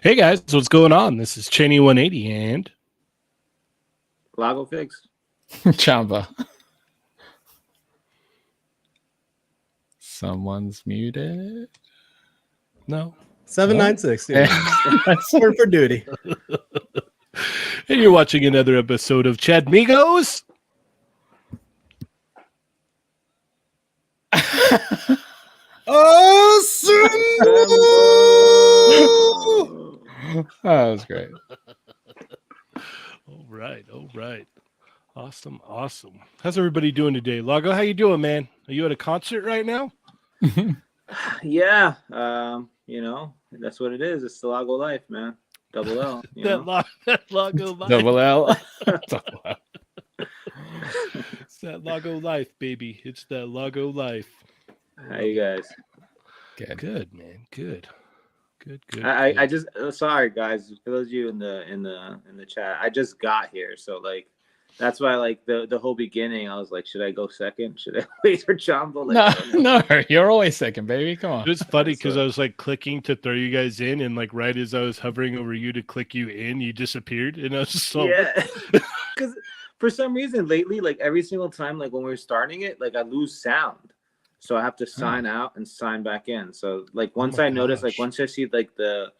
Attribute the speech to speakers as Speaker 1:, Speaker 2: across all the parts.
Speaker 1: Hey guys, what's going on? This is Cheney 180 and
Speaker 2: Lago Fix.
Speaker 3: Chamba. Someone's muted.
Speaker 1: no.
Speaker 4: 796. Yeah.
Speaker 3: That's
Speaker 4: Sworn for duty.
Speaker 1: And you're watching another episode of Chatmigos.
Speaker 3: that was great.
Speaker 1: All right. Awesome. How's everybody doing today? Lago, how you doing, man? Are you at a concert right now?
Speaker 2: Yeah, that's what it is. It's the Lago life, man. Double L.
Speaker 1: That Lago life.
Speaker 3: Double L.
Speaker 1: It's that Lago life, baby. It's that Lago life.
Speaker 2: How you guys?
Speaker 1: Good, man. Good.
Speaker 2: I just sorry guys for those of you in the chat. I just got here, so like that's why like the whole beginning I was like, should I go second? Should I wait for Chamba? Like,
Speaker 3: no, you're always second, bababy. Come on.
Speaker 1: It was funny because I was like clicking to throw you guys in, and like right as I was hovering over you to click you in, you disappeared, and I was just so
Speaker 2: yeah. Because for some reason lately, like every single time, like when we're starting it, like I lose sound. So I have to sign out and sign back in. So like once I notice, like once I see like the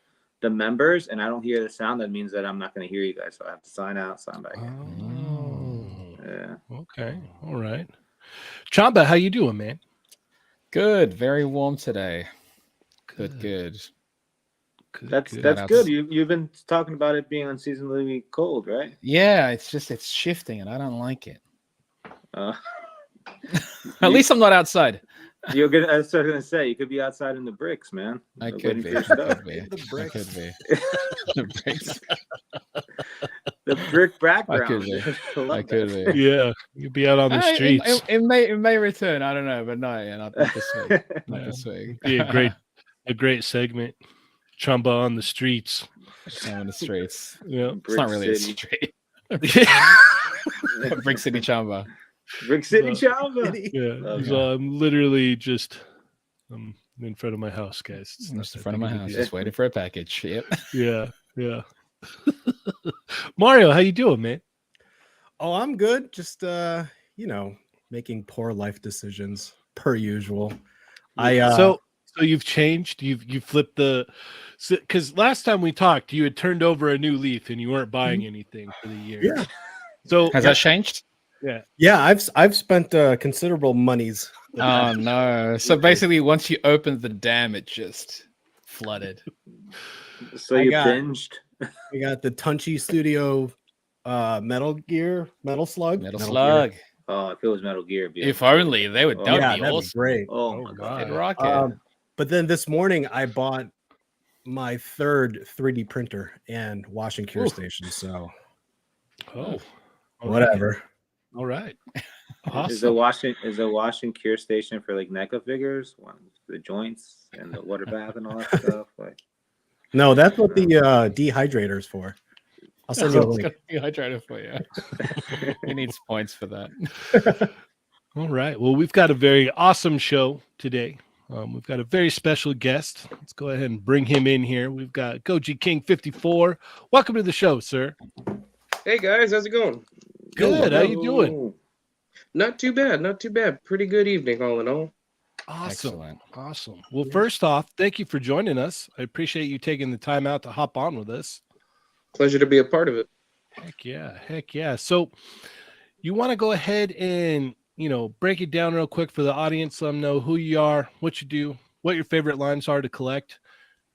Speaker 2: members and I don't hear the sound, that means that I'm not going to hear you guys. So I have to sign out, sign back in. Yeah.
Speaker 1: Okay. All right. Chamba, how you doing, man?
Speaker 3: Good. Very warm today. Good.
Speaker 2: That's good. You've been talking about it being unseasonably cold, right?
Speaker 3: Yeah, it's shifting and I don't like it. At least I'm not outside.
Speaker 2: You're good. I was gonna say you could be outside in the bricks, man.
Speaker 3: I could be.
Speaker 4: The bricks.
Speaker 3: The bricks.
Speaker 2: The brick background.
Speaker 3: I could be.
Speaker 1: Yeah, you'd be out on the streets.
Speaker 3: It may return. I don't know, but not this week. Not this week.
Speaker 1: Be a great segment. Chamba on the streets.
Speaker 3: On the streets.
Speaker 1: Yeah,
Speaker 3: it's not really a street. Brick City Chamba.
Speaker 2: Brick City Chamba.
Speaker 1: Yeah, so I'm literally just in front of my house, guys.
Speaker 3: It's just in front of my house, just waiting for a package. Yep.
Speaker 1: Yeah. Mario, how you doing, man?
Speaker 4: Oh, I'm good. Just making poor life decisions per usual.
Speaker 1: So you've changed. You've flipped because last time we talked, you had turned over a new leaf and you weren't buying anything for the year.
Speaker 4: Yeah.
Speaker 1: So
Speaker 3: has that changed?
Speaker 4: Yeah. I've spent considerable monies.
Speaker 3: Oh no! So basically, once you opened the dam, it just flooded.
Speaker 2: So you binged.
Speaker 4: We got the Tunchi Studio Metal Slug.
Speaker 3: Metal Slug.
Speaker 4: Gear.
Speaker 2: Oh, if it was Metal Gear,
Speaker 3: if only they would.
Speaker 4: That'd be great.
Speaker 2: Oh my god,
Speaker 3: they'd rock it.
Speaker 4: But then this morning, I bought my third 3D printer and wash and cure station. So, whatever.
Speaker 1: All right. Awesome.
Speaker 2: Is the wash and cure station for like NECA figures, the joints and the water bath and all that stuff? Like,
Speaker 4: no, that's what the dehydrator is for. I'll send you a link.
Speaker 3: Dehydrator for you. He needs points for that.
Speaker 1: All right. Well, we've got a very awesome show today. We've got a very special guest. Let's go ahead and bring him in here. We've got Goji King 54. Welcome to the show, sir.
Speaker 5: Hey guys, how's it going?
Speaker 1: Good. How you doing?
Speaker 5: Not too bad. Pretty good evening, all in all.
Speaker 1: Awesome. Well, first off, thank you for joining us. I appreciate you taking the time out to hop on with us.
Speaker 5: Pleasure to be a part of it.
Speaker 1: Heck yeah. So you want to go ahead and break it down real quick for the audience. Let them know who you are, what you do, what your favorite lines are to collect.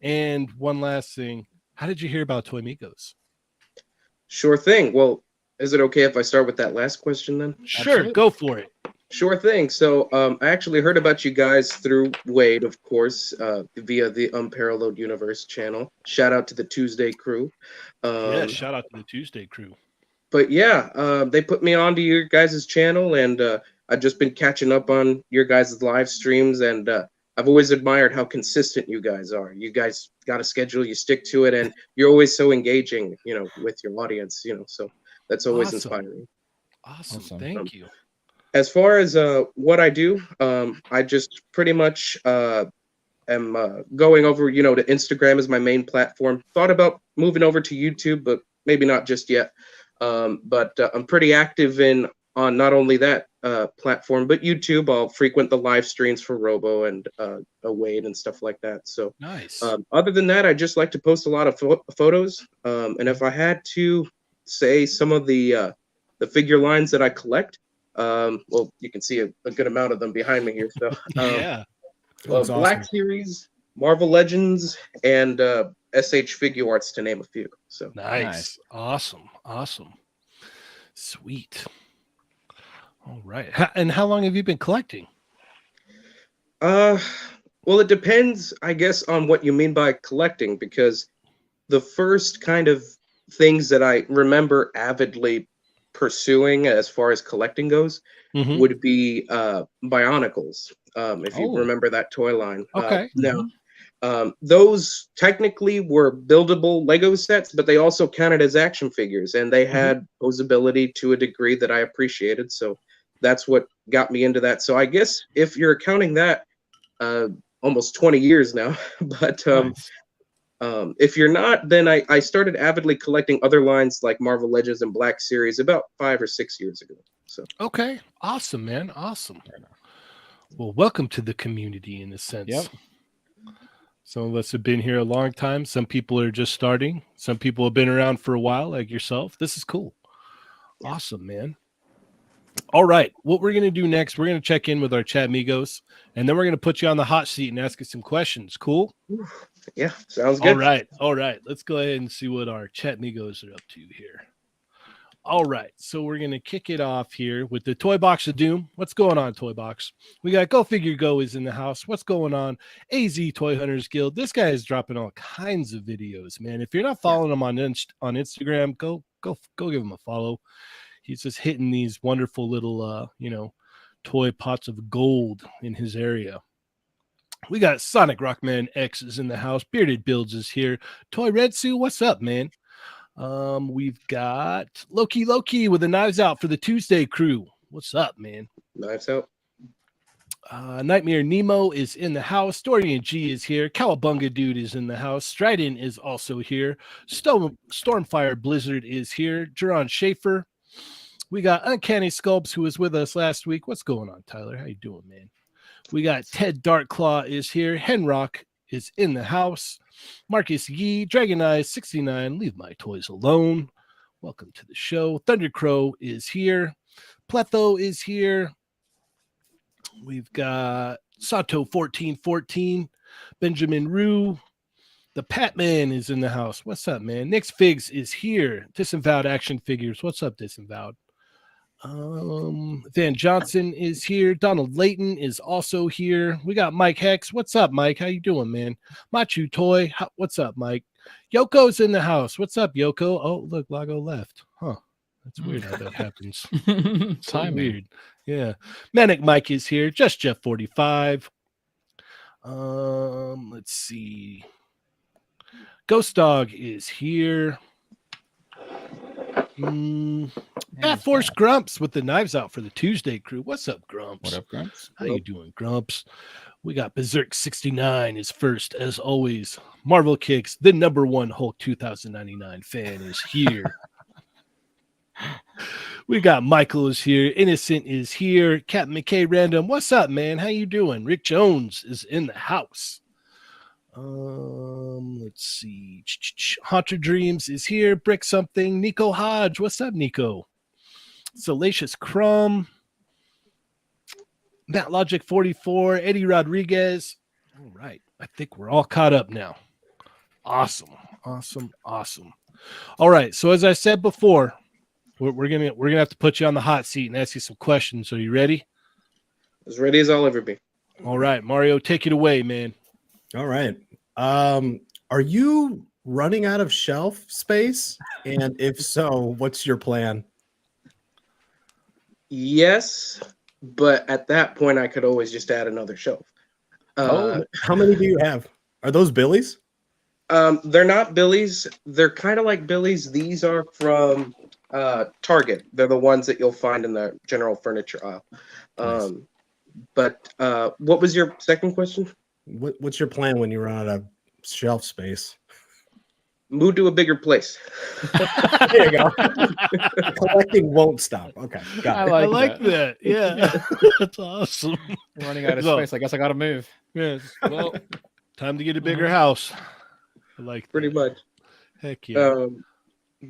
Speaker 1: And one last thing, how did you hear about Toymigos?
Speaker 5: Sure thing. Well, is it okay if I start with that last question then?
Speaker 1: Sure,
Speaker 3: Absolutely.
Speaker 1: go for it.
Speaker 5: Sure thing. So, I actually heard about you guys through Wade, of course, via the Unparalleled Universe channel. Shout out to the Tuesday crew.
Speaker 1: Yeah,
Speaker 5: Um,
Speaker 1: shout out to the Tuesday crew.
Speaker 5: but yeah, they put me onto your guys' channel, and I've just been catching up on your guys' live streams, and I've always admired how consistent you guys are. You guys got a schedule, you stick to it, and you're always so engaging, with your audience, so that's always
Speaker 1: Awesome.
Speaker 5: inspiring.
Speaker 1: Awesome.
Speaker 3: Awesome.
Speaker 1: Thank you.
Speaker 5: As far as what I do, I just pretty much am going over, to Instagram as my main platform. Thought about moving over to YouTube, but maybe not just yet. But I'm pretty active on not only that platform, but YouTube. I'll frequent the live streams for Robo and Wade and stuff like that. So
Speaker 1: Nice.
Speaker 5: other than that, I just like to post a lot of photos. And if I had to say some of the figure lines that I collect, well, you can see a good amount of them behind me here. So
Speaker 1: Yeah.
Speaker 4: Looks
Speaker 5: Black
Speaker 4: awesome.
Speaker 5: Series, Marvel Legends, and SH Figure Arts, to name a few. So
Speaker 1: Nice. Awesome. Awesome. Sweet. All right. And how long have you been collecting?
Speaker 5: well, it depends, I guess, on what you mean by collecting, because the first kind of things that I remember avidly pursuing as far as collecting goes
Speaker 1: Mhm.
Speaker 5: would be Bionicles, if you
Speaker 3: Oh.
Speaker 5: remember that toy line.
Speaker 1: Okay.
Speaker 5: Now, those technically were buildable Lego sets, but they also counted as action figures, and they had posability to a degree that I appreciated. So that's what got me into that. So I guess if you're counting that, almost 20 years now. But
Speaker 1: Nice.
Speaker 5: if you're not, then I started avidly collecting other lines like Marvel Legends and Black Series about 5 or 6 years ago. So
Speaker 1: Okay. Awesome, man. Awesome. Well, welcome to the community in a sense.
Speaker 3: Yep.
Speaker 1: Some of us have been here a long time. Some people are just starting. Some people have been around for a while, like yourself. This is cool. Awesome, man. All right. What we're going to do next, we're going to check in with our Chatmigos, and then we're going to put you on the hot seat and ask you some questions. Cool?
Speaker 5: yeah, sounds good.
Speaker 1: All right. All right. Let's go ahead and see what our Chatmigos are up to here. All right. So we're going to kick it off here with the Toy Box of Doom. What's going on, Toy Box? We got Go Figure Go is in the house. What's going on? AZ Toy Hunters Guild. This guy is dropping all kinds of videos, man. If you're not following him on Instagram, go give him a follow. He's just hitting these wonderful little toy pots of gold in his area. We got Sonic Rockman X is in the house. Bearded Builds is here. Toy Red Sue, what's up, man? We've got Loki with the Knives Out for the Tuesday crew. What's up, man?
Speaker 5: Knives Out.
Speaker 1: Nightmare Nemo is in the house. Dorian G is here. Cowabunga Dude is in the house. Strident is also here. Stormfire Blizzard is here. Jerron Schaefer. We got Uncanny Sculpts, who was with us last week. What's going on, Tyler? How you doing, man? We got Ted Darkclaw is here. Henrock is in the house. Marcus Yee, Dragon Eyes 69, Leave My Toys Alone. Welcome to the show. Thundercrow is here. Pletho is here. We've got Sato 1414, Benjamin Rue. The Patman is in the house. What's up, man? Nick's Figs is here. Disavowed Action Figures. What's up, Disavowed? Van Johnson is here. Donald Layton is also here. We got Mike Hex. What's up, Mike? How you doing, man? Machu Toy. What's up, Mike? Yoko's in the house. What's up, Yoko? Oh, look, Lago left. Huh. That's weird how that happens. So
Speaker 3: Timing.
Speaker 1: weird. Yeah. Manic Mike is here. Just Jeff 45. Let's see. Ghost Dog is here. Bat Force Grumps with the Knives Out for the Tuesday crew. What's up, Grumps?
Speaker 3: What up, Grumps?
Speaker 1: How you doing, Grumps? We got Berserk 69 is first, as always. Marvel Kicks, the #1 Hulk 2099 fan, is here. We got Michael is here. Innocent is here. Captain McKay Random. What's up, man? How you doing? Rick Jones is in the house. Let's see. Haunter Dreams is here. Brick Something. Nico Hodge. What's up, Nico? Salacious Crumb. Matt Logic 44, Eddie Rodriguez. All right. I think we're all caught up now. Awesome. All right. So as I said before, we're gonna have to put you on the hot seat and ask you some questions. Are you ready?
Speaker 5: As ready as I'll ever be.
Speaker 1: All right, Mario, take it away, man.
Speaker 4: All right. Are you running out of shelf space? And if so, what's your plan?
Speaker 5: Yes, but at that point, I could always just add another shelf.
Speaker 4: How many do you have? Are those Billies?
Speaker 5: They're not Billy's. They're kind of like Billy's. These are from Target. They're the ones that you'll find in the general furniture aisle.
Speaker 4: Nice.
Speaker 5: But what was your second question?
Speaker 4: What's your plan when you run out of shelf space?
Speaker 5: Move to a bigger place.
Speaker 4: There you go. Collecting won't stop. Okay, got it.
Speaker 1: I like that. Yeah. That's awesome.
Speaker 3: Running out of
Speaker 1: So-
Speaker 3: space. I guess I got to move.
Speaker 1: Yes. Well, time to get a bigger house. I like
Speaker 5: Pretty
Speaker 1: that.
Speaker 5: much.
Speaker 1: Heck yeah.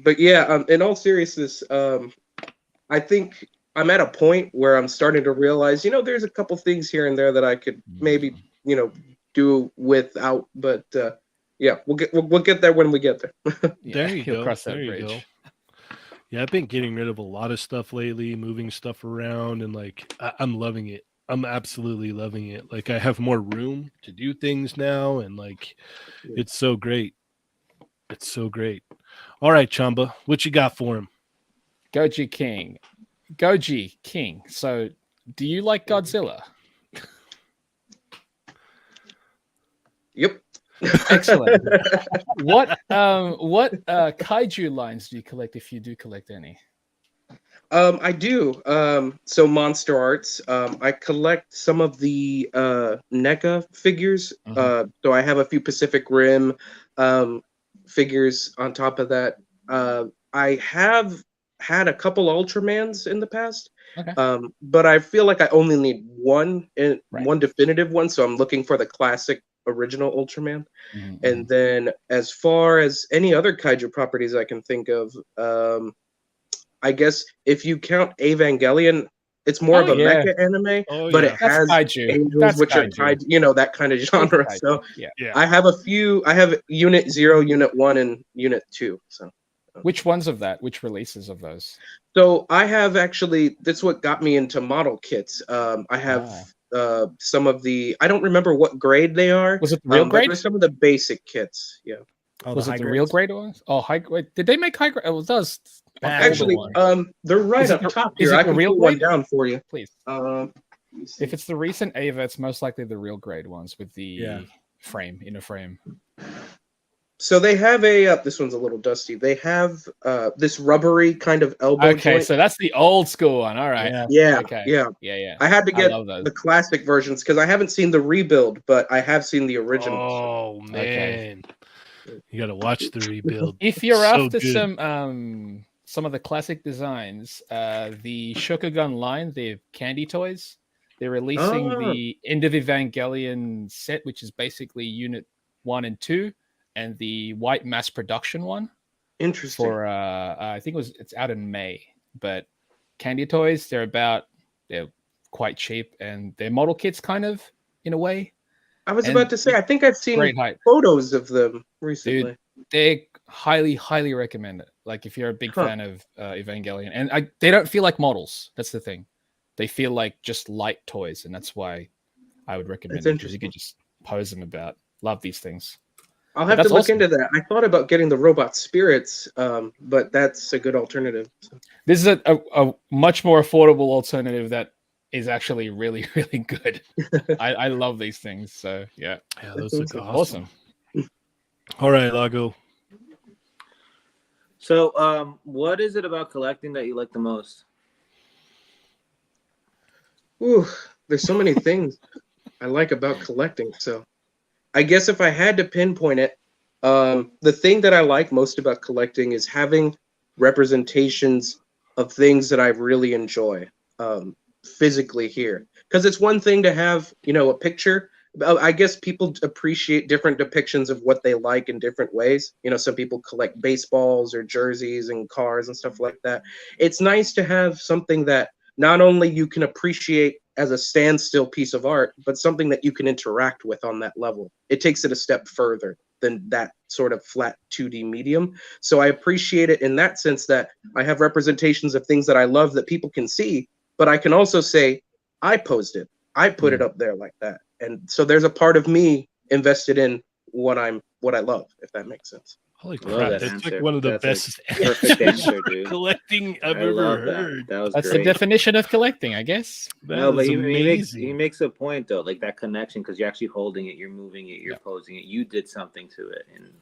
Speaker 5: But yeah, in all seriousness, I think I'm at a point where I'm starting to realize, there's a couple things here and there that I could maybe, do without. But yeah, we'll get there when we get there.
Speaker 1: There you
Speaker 3: he'll
Speaker 1: go.
Speaker 3: cross that
Speaker 1: There you
Speaker 3: bridge.
Speaker 1: go. Yeah, I've been getting rid of a lot of stuff lately, moving stuff around, and I'm loving it. I'm absolutely loving it. Like I have more room to do things now, and it's so great. It's so great. All right, Chamba, what you got for him?
Speaker 3: Goji King. So, do you like Godzilla?
Speaker 5: Yep.
Speaker 3: Excellent. What kaiju lines do you collect if you do collect any?
Speaker 5: I do. So Monster Arts. I collect some of the NECA figures. So I have a few Pacific Rim figures on top of that. I have had a couple Ultramans in the past.
Speaker 3: Okay.
Speaker 5: But I feel like I only need one
Speaker 3: Right.
Speaker 5: one definitive one. So I'm looking for the classic original Ultraman.
Speaker 3: Mhm,
Speaker 5: And then as far as any other kaiju properties I can think of, I guess if you count Evangelion, it's more of a mecha anime, but it
Speaker 3: That's
Speaker 5: has
Speaker 3: kaiju.
Speaker 5: angels,
Speaker 3: That's
Speaker 5: which
Speaker 3: kaiju.
Speaker 5: are kaiju, that kind of genre.
Speaker 3: Kaiju.
Speaker 5: So
Speaker 3: Yeah.
Speaker 5: I have a few. I have Unit 0, Unit 1, and Unit 2. So
Speaker 3: Which ones of that? Which releases of those?
Speaker 5: I have actually. That's what got me into model kits. I have some of the. I don't remember what grade they are.
Speaker 3: Was it the real grade?
Speaker 5: There's some of the basic kits. Yeah.
Speaker 4: Oh,
Speaker 3: Was
Speaker 4: the
Speaker 3: it the
Speaker 4: high
Speaker 3: real
Speaker 4: grades?
Speaker 3: grade ones? Oh, high grade. Did they make high grade? Oh, it does.
Speaker 5: Actually,
Speaker 3: one.
Speaker 5: they're right
Speaker 3: Is it
Speaker 5: up
Speaker 3: the-
Speaker 5: top
Speaker 3: is
Speaker 5: here.
Speaker 3: it
Speaker 5: I
Speaker 3: the
Speaker 5: can
Speaker 3: real
Speaker 5: pull one
Speaker 3: grade?
Speaker 5: down for you.
Speaker 3: Please.
Speaker 5: Let me see.
Speaker 3: If it's the recent Ava, it's most likely the real grade ones with the
Speaker 4: Yeah.
Speaker 3: inner frame.
Speaker 5: So they have this one's a little dusty. They have this rubbery kind of elbow
Speaker 3: Okay,
Speaker 5: joint.
Speaker 3: so that's the old school one. All right.
Speaker 4: Yeah.
Speaker 5: Yeah,
Speaker 3: Okay.
Speaker 5: yeah.
Speaker 3: Yeah.
Speaker 5: I had to get
Speaker 3: love those.
Speaker 5: the classic versions because I haven't seen the rebuild, but I have seen the original.
Speaker 1: Oh man, you got to watch the rebuild.
Speaker 3: If you're
Speaker 1: So
Speaker 3: after
Speaker 1: good.
Speaker 3: some of the classic designs, the Shokugun line, the candy toys, they're releasing the End of Evangelion set, which is basically Unit 1 and 2, and the white mass production one.
Speaker 5: Interesting.
Speaker 3: For I think it's out in May. But candy toys, they're quite cheap, and they're model kits kind of in a way.
Speaker 5: I was
Speaker 3: and
Speaker 5: about to say, I think I've seen
Speaker 3: Great hype.
Speaker 5: photos of them recently.
Speaker 3: Dude, they highly recommend it. Like if you're a big fan of Evangelion, and they don't feel like models. That's the thing. They feel like just light toys, and that's why I would recommend it because you could just pose them about. Love these things.
Speaker 5: I'll have to look into that. I thought about getting the robot spirits, but that's a good alternative.
Speaker 3: This is a much more affordable alternative that is actually really, really good. I love these things. So yeah,
Speaker 1: those look
Speaker 3: awesome.
Speaker 1: All right, Lago.
Speaker 2: So, what is it about collecting that you like the most?
Speaker 5: Ooh, there's so many things I like about collecting. So, I guess if I had to pinpoint it, the thing that I like most about collecting is having representations of things that I really enjoy physically here. Because it's one thing to have, a picture. I guess people appreciate different depictions of what they like in different ways. Some people collect baseballs or jerseys and cars and stuff like that. It's nice to have something that not only you can appreciate as a standstill piece of art, but something that you can interact with on that level. It takes it a step further than that sort of flat 2D medium. So I appreciate it in that sense that I have representations of things that I love that people can see, but I can also say, I posed it. I put it up there like that. And so there's a part of me invested in what I love, if that makes sense.
Speaker 1: Holy
Speaker 2: Love
Speaker 1: crap,
Speaker 2: that
Speaker 1: that's
Speaker 2: answer.
Speaker 1: like one of the
Speaker 2: That's
Speaker 1: best
Speaker 2: perfect answer, dude.
Speaker 1: collecting I've
Speaker 2: I
Speaker 1: ever
Speaker 2: love
Speaker 1: heard.
Speaker 2: that. That was
Speaker 3: That's
Speaker 2: great.
Speaker 3: the definition of collecting, I guess.
Speaker 1: That
Speaker 2: No, but
Speaker 1: is
Speaker 2: he
Speaker 1: amazing.
Speaker 2: makes a point though, like that connection, because you're actually holding it, you're moving it, you're posing it, you did something to it, and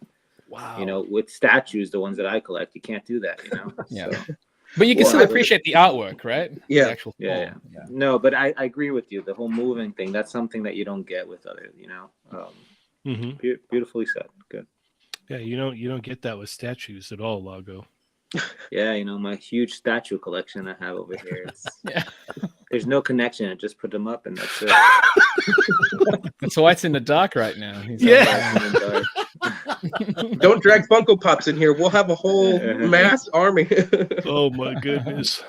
Speaker 1: Wow.
Speaker 2: you know, with statues, the ones that I collect, you can't do that, you know.
Speaker 3: Yeah.
Speaker 2: So,
Speaker 3: But you can
Speaker 2: Well,
Speaker 3: still
Speaker 2: I-
Speaker 3: appreciate the artwork, right?
Speaker 5: Yeah.
Speaker 3: The actual
Speaker 2: yeah,
Speaker 3: form. Yeah.
Speaker 2: no, but I agree with you. The whole moving thing, that's something that you don't get with other, you know.
Speaker 1: Mhm.
Speaker 2: Beautifully said. Good.
Speaker 1: Yeah, you don't get that with statues at all, Lago.
Speaker 2: Yeah, you know, my huge statue collection I have over here.
Speaker 3: Yeah.
Speaker 2: There's no connection. I just put them up and that's it.
Speaker 3: That's why it's in the dark right now. He's
Speaker 1: Yeah.
Speaker 2: In the dark.
Speaker 5: Don't drag Funko Pops in here. We'll have a whole mass army.
Speaker 1: Oh my goodness.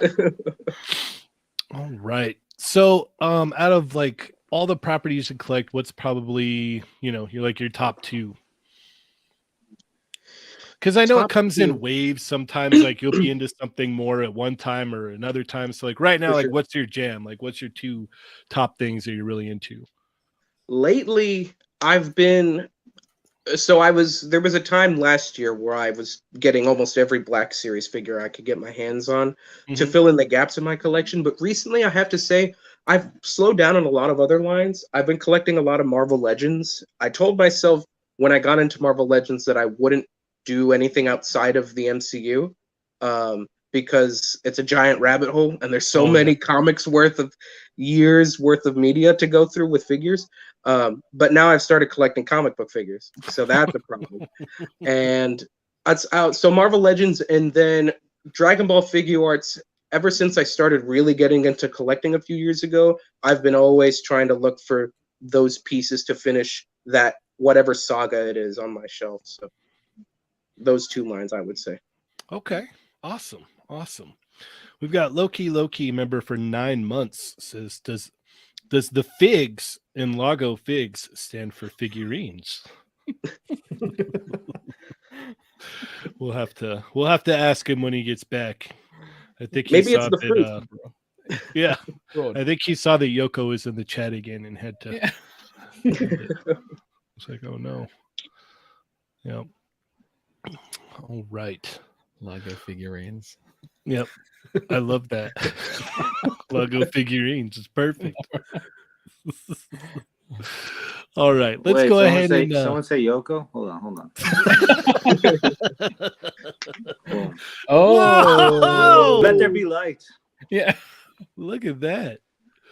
Speaker 1: All right. So, out of like all the properties you collect, what's probably, you're like your top two? Because I know it
Speaker 5: Top
Speaker 1: comes
Speaker 5: two.
Speaker 1: in waves. Sometimes like you'll be into something more at one time or another time. So like right now,
Speaker 5: For
Speaker 1: like
Speaker 5: sure.
Speaker 1: what's your jam? Like what's your two top things that you're really into?
Speaker 5: Lately, I've been there was a time last year where I was getting almost every Black Series figure I could get my hands on to
Speaker 1: Mhm.
Speaker 5: fill in the gaps in my collection. But recently, I have to say, I've slowed down on a lot of other lines. I've been collecting a lot of Marvel Legends. I told myself when I got into Marvel Legends that I wouldn't do anything outside of the MCU because it's a giant rabbit hole and there's so
Speaker 1: Oh, yeah.
Speaker 5: many comics years worth of media to go through with figures. But now I've started collecting comic book figures, so that's a problem. And that's out. So Marvel Legends, and then Dragon Ball figure arts. Ever since I started really getting into collecting a few years ago, I've been always trying to look for those pieces to finish that whatever saga it is on my shelf. So those two lines, I would say.
Speaker 1: Okay. Awesome. We've got Loki member for 9 months says, does the figs in Lago figs stand for figurines? We'll have to ask him when he gets back. I think he
Speaker 5: Maybe
Speaker 1: saw
Speaker 5: it's the fruit.
Speaker 1: that. Yeah,
Speaker 3: Broad.
Speaker 1: I think he saw that Yoko was in the chat again and had to.
Speaker 3: Yeah.
Speaker 1: It's like, oh no. Yep. All right.
Speaker 3: Lago figurines.
Speaker 1: Yep. I love that. Lago figurines. It's perfect. All right. Let's
Speaker 2: Wait,
Speaker 1: go
Speaker 2: someone
Speaker 1: ahead
Speaker 2: say,
Speaker 1: and.
Speaker 2: someone say Yoko. Hold on. Boom.
Speaker 3: Oh.
Speaker 2: Let there be light.
Speaker 3: Yeah.
Speaker 1: Look at that.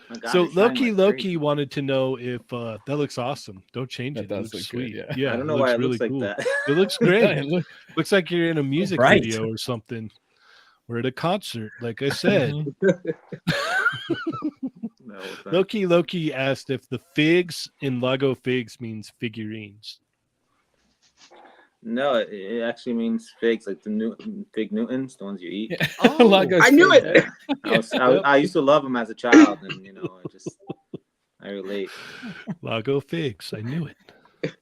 Speaker 2: My God,
Speaker 1: So
Speaker 2: it's shining like
Speaker 1: Loki
Speaker 2: crazy.
Speaker 1: wanted to know if that looks awesome. Don't change
Speaker 3: That
Speaker 1: it. It
Speaker 3: does
Speaker 1: looks
Speaker 3: look
Speaker 1: sweet.
Speaker 3: good,
Speaker 1: Yeah,
Speaker 2: I don't know why it looks like that.
Speaker 1: It looks great.
Speaker 3: Look.
Speaker 1: Looks like you're in a music
Speaker 4: bright.
Speaker 1: video or something. We're at a concert, like I said.
Speaker 2: No, it's not.
Speaker 1: Loki asked if the figs in Lago figs means figurines.
Speaker 2: No, it actually means figs, like the fig Newtons, the ones you eat.
Speaker 3: Yeah.
Speaker 1: Oh,
Speaker 3: Lago's
Speaker 5: I knew
Speaker 3: fig.
Speaker 5: it.
Speaker 2: Yeah. I used to love them as a child, and I relate.
Speaker 1: Lago figs. I knew it.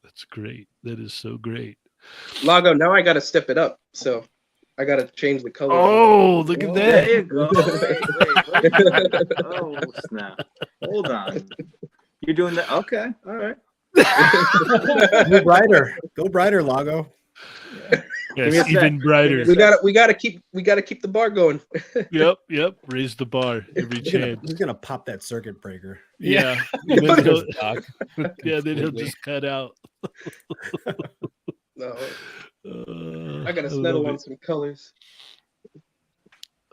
Speaker 1: That's great. That is so great.
Speaker 5: Lago, now I got to step it up. So I got to change the color.
Speaker 1: Oh, look at
Speaker 2: There
Speaker 1: that.
Speaker 2: you go. Wait. Oh, snap. Hold on. You're doing that? Okay. All right.
Speaker 4: Go brighter. Go brighter, Lago.
Speaker 2: Give me a
Speaker 1: Yes,
Speaker 2: sec.
Speaker 1: even brighter.
Speaker 5: we got to keep the bar going.
Speaker 1: Yep. Raise the bar every
Speaker 4: He's gonna,
Speaker 1: chance.
Speaker 4: he's gonna pop that circuit breaker.
Speaker 1: Yeah. And then he'll,
Speaker 3: Dark.
Speaker 1: yeah, then he'll
Speaker 3: Completely.
Speaker 1: just cut out.
Speaker 5: No,
Speaker 1: Uh,
Speaker 5: I got to
Speaker 1: love
Speaker 5: settle
Speaker 1: it.
Speaker 5: on some colors.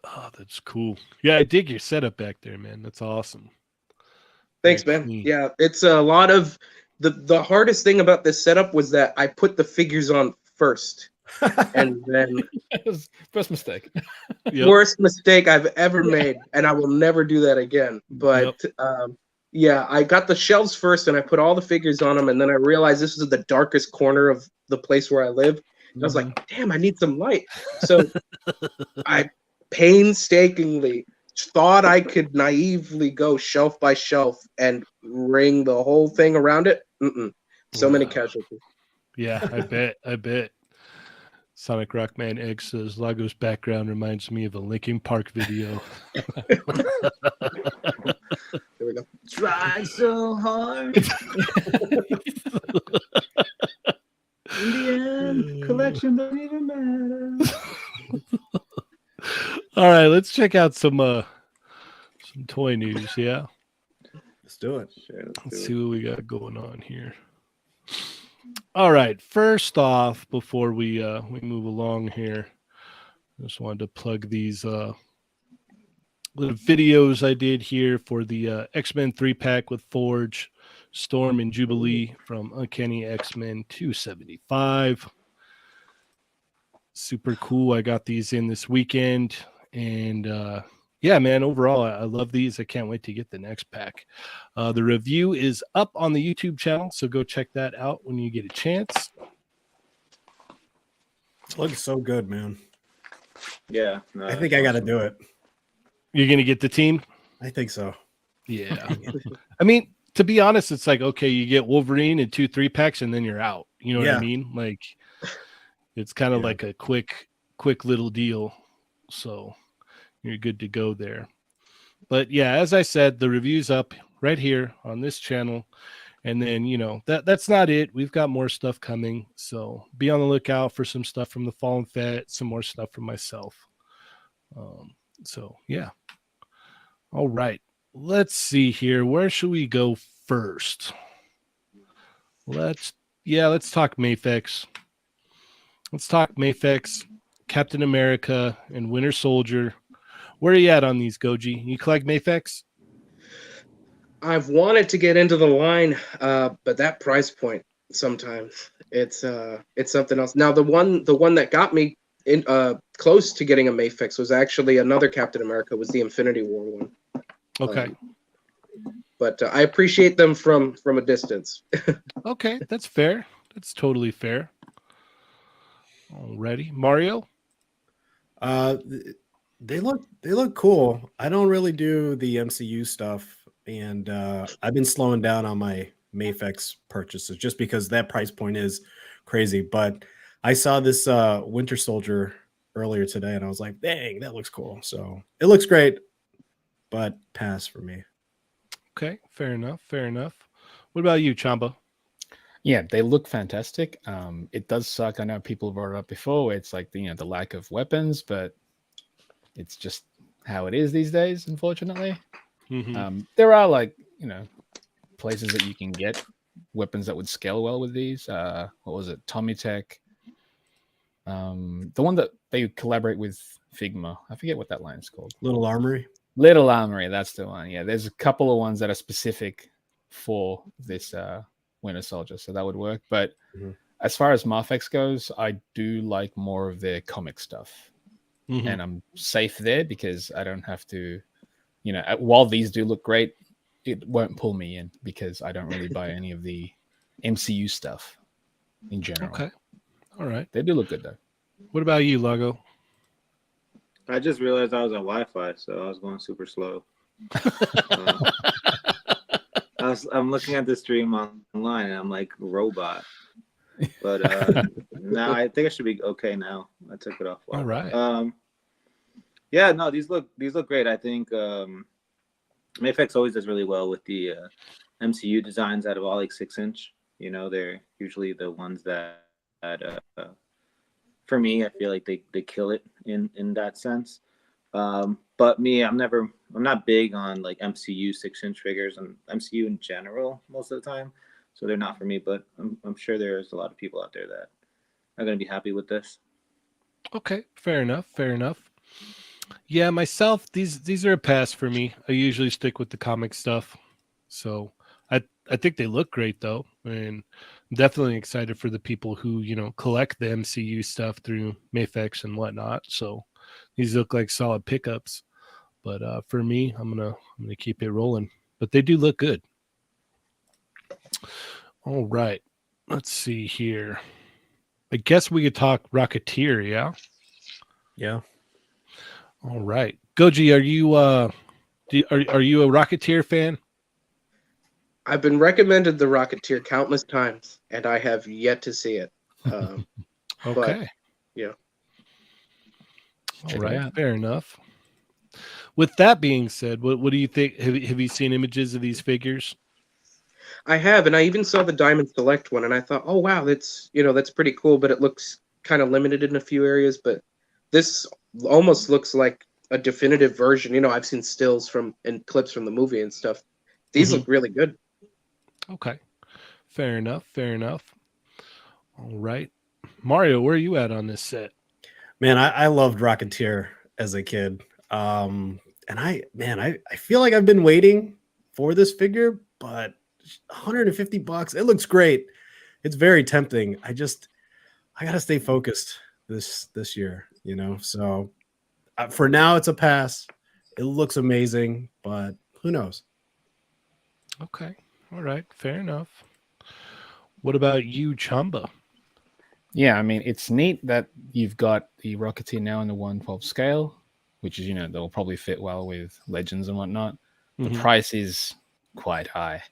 Speaker 1: Oh, that's cool. Yeah, I dig your setup back there, man. That's awesome.
Speaker 5: Thanks,
Speaker 1: Very
Speaker 5: man.
Speaker 1: clean.
Speaker 5: Yeah, it's a lot of the hardest thing about this setup was that I put the figures on first, and then
Speaker 3: First mistake.
Speaker 1: Yep.
Speaker 5: worst mistake I've ever made, and I will never do that again. But yeah, I got the shelves first, and I put all the figures on them, and then I realized this is the darkest corner of the place where I live. And I was like, damn, I need some light. So I painstakingly thought I could naively go shelf by shelf and ring the whole thing around it. So many casualties.
Speaker 1: Yeah, I bet. Sonic Rockman X says Lago's background reminds me of a Linkin Park video.
Speaker 5: There we go.
Speaker 2: Try so hard. In the end, collection doesn't even matter.
Speaker 1: All right, let's check out some toy news. Yeah,
Speaker 4: Let's do it.
Speaker 2: Sure,
Speaker 1: let's see what we got going on here. All right, first off, before we move along here, I just wanted to plug these little videos I did here for the X-Men 3-pack with Forge, Storm, and Jubilee from Uncanny X-Men 275. Super cool. I got these in this weekend, and yeah, man, overall, I love these. I can't wait to get the next pack. The review is up on the YouTube channel, so go check that out when you get a chance.
Speaker 4: It looks so good, man.
Speaker 2: Yeah. No,
Speaker 4: I think I got to do it.
Speaker 1: You're going to get the team?
Speaker 4: I think so.
Speaker 1: Yeah. I mean, to be honest, it's like, okay, you get Wolverine and 2 3-packs, and then you're out. You know what I mean? Like, it's kind of like a quick little deal. So you're good to go there. But yeah, as I said, the review's up right here on this channel. And then, you know, that's not it. We've got more stuff coming. So be on the lookout for some stuff from the Fallen Fett, some more stuff from myself. So yeah. All right. Let's see here. Where should we go first? Let's talk Mafex. Let's talk Mafex, Captain America, and Winter Soldier. Where are you at on these, Goji? You collect Mafex?
Speaker 5: I've wanted to get into the line, but that price point sometimes it's something else. Now the one that got me in close to getting a Mafex was actually another Captain America, was the Infinity War one.
Speaker 1: Okay.
Speaker 5: But I appreciate them from a distance.
Speaker 1: Okay, that's fair. That's totally fair. Alrighty, Mario.
Speaker 4: They look cool. I don't really do the MCU stuff, and I've been slowing down on my Mafex purchases just because that price point is crazy. But I saw this Winter Soldier earlier today, and I was like, "Dang, that looks cool." So it looks great, but pass for me.
Speaker 1: Okay, fair enough. Fair enough. What about you, Chamba?
Speaker 3: Yeah, they look fantastic. It does suck. I know people brought it up before. It's like the lack of weapons, but it's just how it is these days, unfortunately.
Speaker 1: Mm-hmm.
Speaker 3: There are places that you can get weapons that would scale well with these. What was it? Tommy Tech. The one that they collaborate with Figma. I forget what that line is called.
Speaker 4: Little Armory.
Speaker 3: Little Armory, that's the one. Yeah, there's a couple of ones that are specific for this Winter Soldier, so that would work. But as far as Mafex goes, I do like more of their comic stuff. And I'm safe there because I don't have to, while these do look great, it won't pull me in because I don't really buy any of the MCU stuff in general.
Speaker 1: Okay. All right.
Speaker 3: They do look good, though.
Speaker 1: What about you, Lago?
Speaker 2: I just realized I was on Wi-Fi, so I was going super slow. I'm looking at the stream online, and I'm like robot. But now I think I should be okay now. I took it off.
Speaker 1: All right.
Speaker 2: Yeah, no, these look great. I think Mafex always does really well with the MCU designs out of all 6-inch. They're usually the ones that for me, I feel like they kill it in that sense. But me, I'm not big on MCU 6-inch figures and MCU in general most of the time. So they're not for me, but I'm sure there's a lot of people out there that are going to be happy with this.
Speaker 1: Okay, fair enough. Yeah, myself, these are a pass for me. I usually stick with the comic stuff. So I think they look great though, and I'm definitely excited for the people who collect the MCU stuff through Mafex and whatnot. So these look like solid pickups. But for me, I'm gonna keep it rolling. But they do look good. All right, let's see here. I guess we could talk Rocketeer, yeah?
Speaker 4: Yeah.
Speaker 1: All right. Goji, are you are you a Rocketeer fan?
Speaker 5: I've been recommended The Rocketeer countless times, and I have yet to see it.
Speaker 1: Okay.
Speaker 5: Yeah.
Speaker 1: All
Speaker 3: Check it
Speaker 1: right.
Speaker 3: out.
Speaker 1: Fair enough. With that being said, what do you think? Have you seen images of these figures?
Speaker 5: I have, and I even saw the Diamond Select one, and I thought, oh wow, that's pretty cool, but it looks kind of limited in a few areas. But this almost looks like a definitive version. I've seen stills and clips from the movie and stuff. These look really good.
Speaker 1: Okay. Fair enough. Fair enough. All right. Mario, where are you at on this set?
Speaker 4: Man, I loved Rocketeer as a kid. And I feel like I've been waiting for this figure, but $150, it looks great. It's very tempting. I gotta stay focused this year, So for now, it's a pass. It looks amazing, but who knows?
Speaker 1: Okay. All right. Fair enough. What about you, Chamba?
Speaker 3: Yeah, I mean, it's neat that you've got the Rocketeer now in the 1/12 scale, which is, they'll probably fit well with Legends and whatnot. The price is quite high.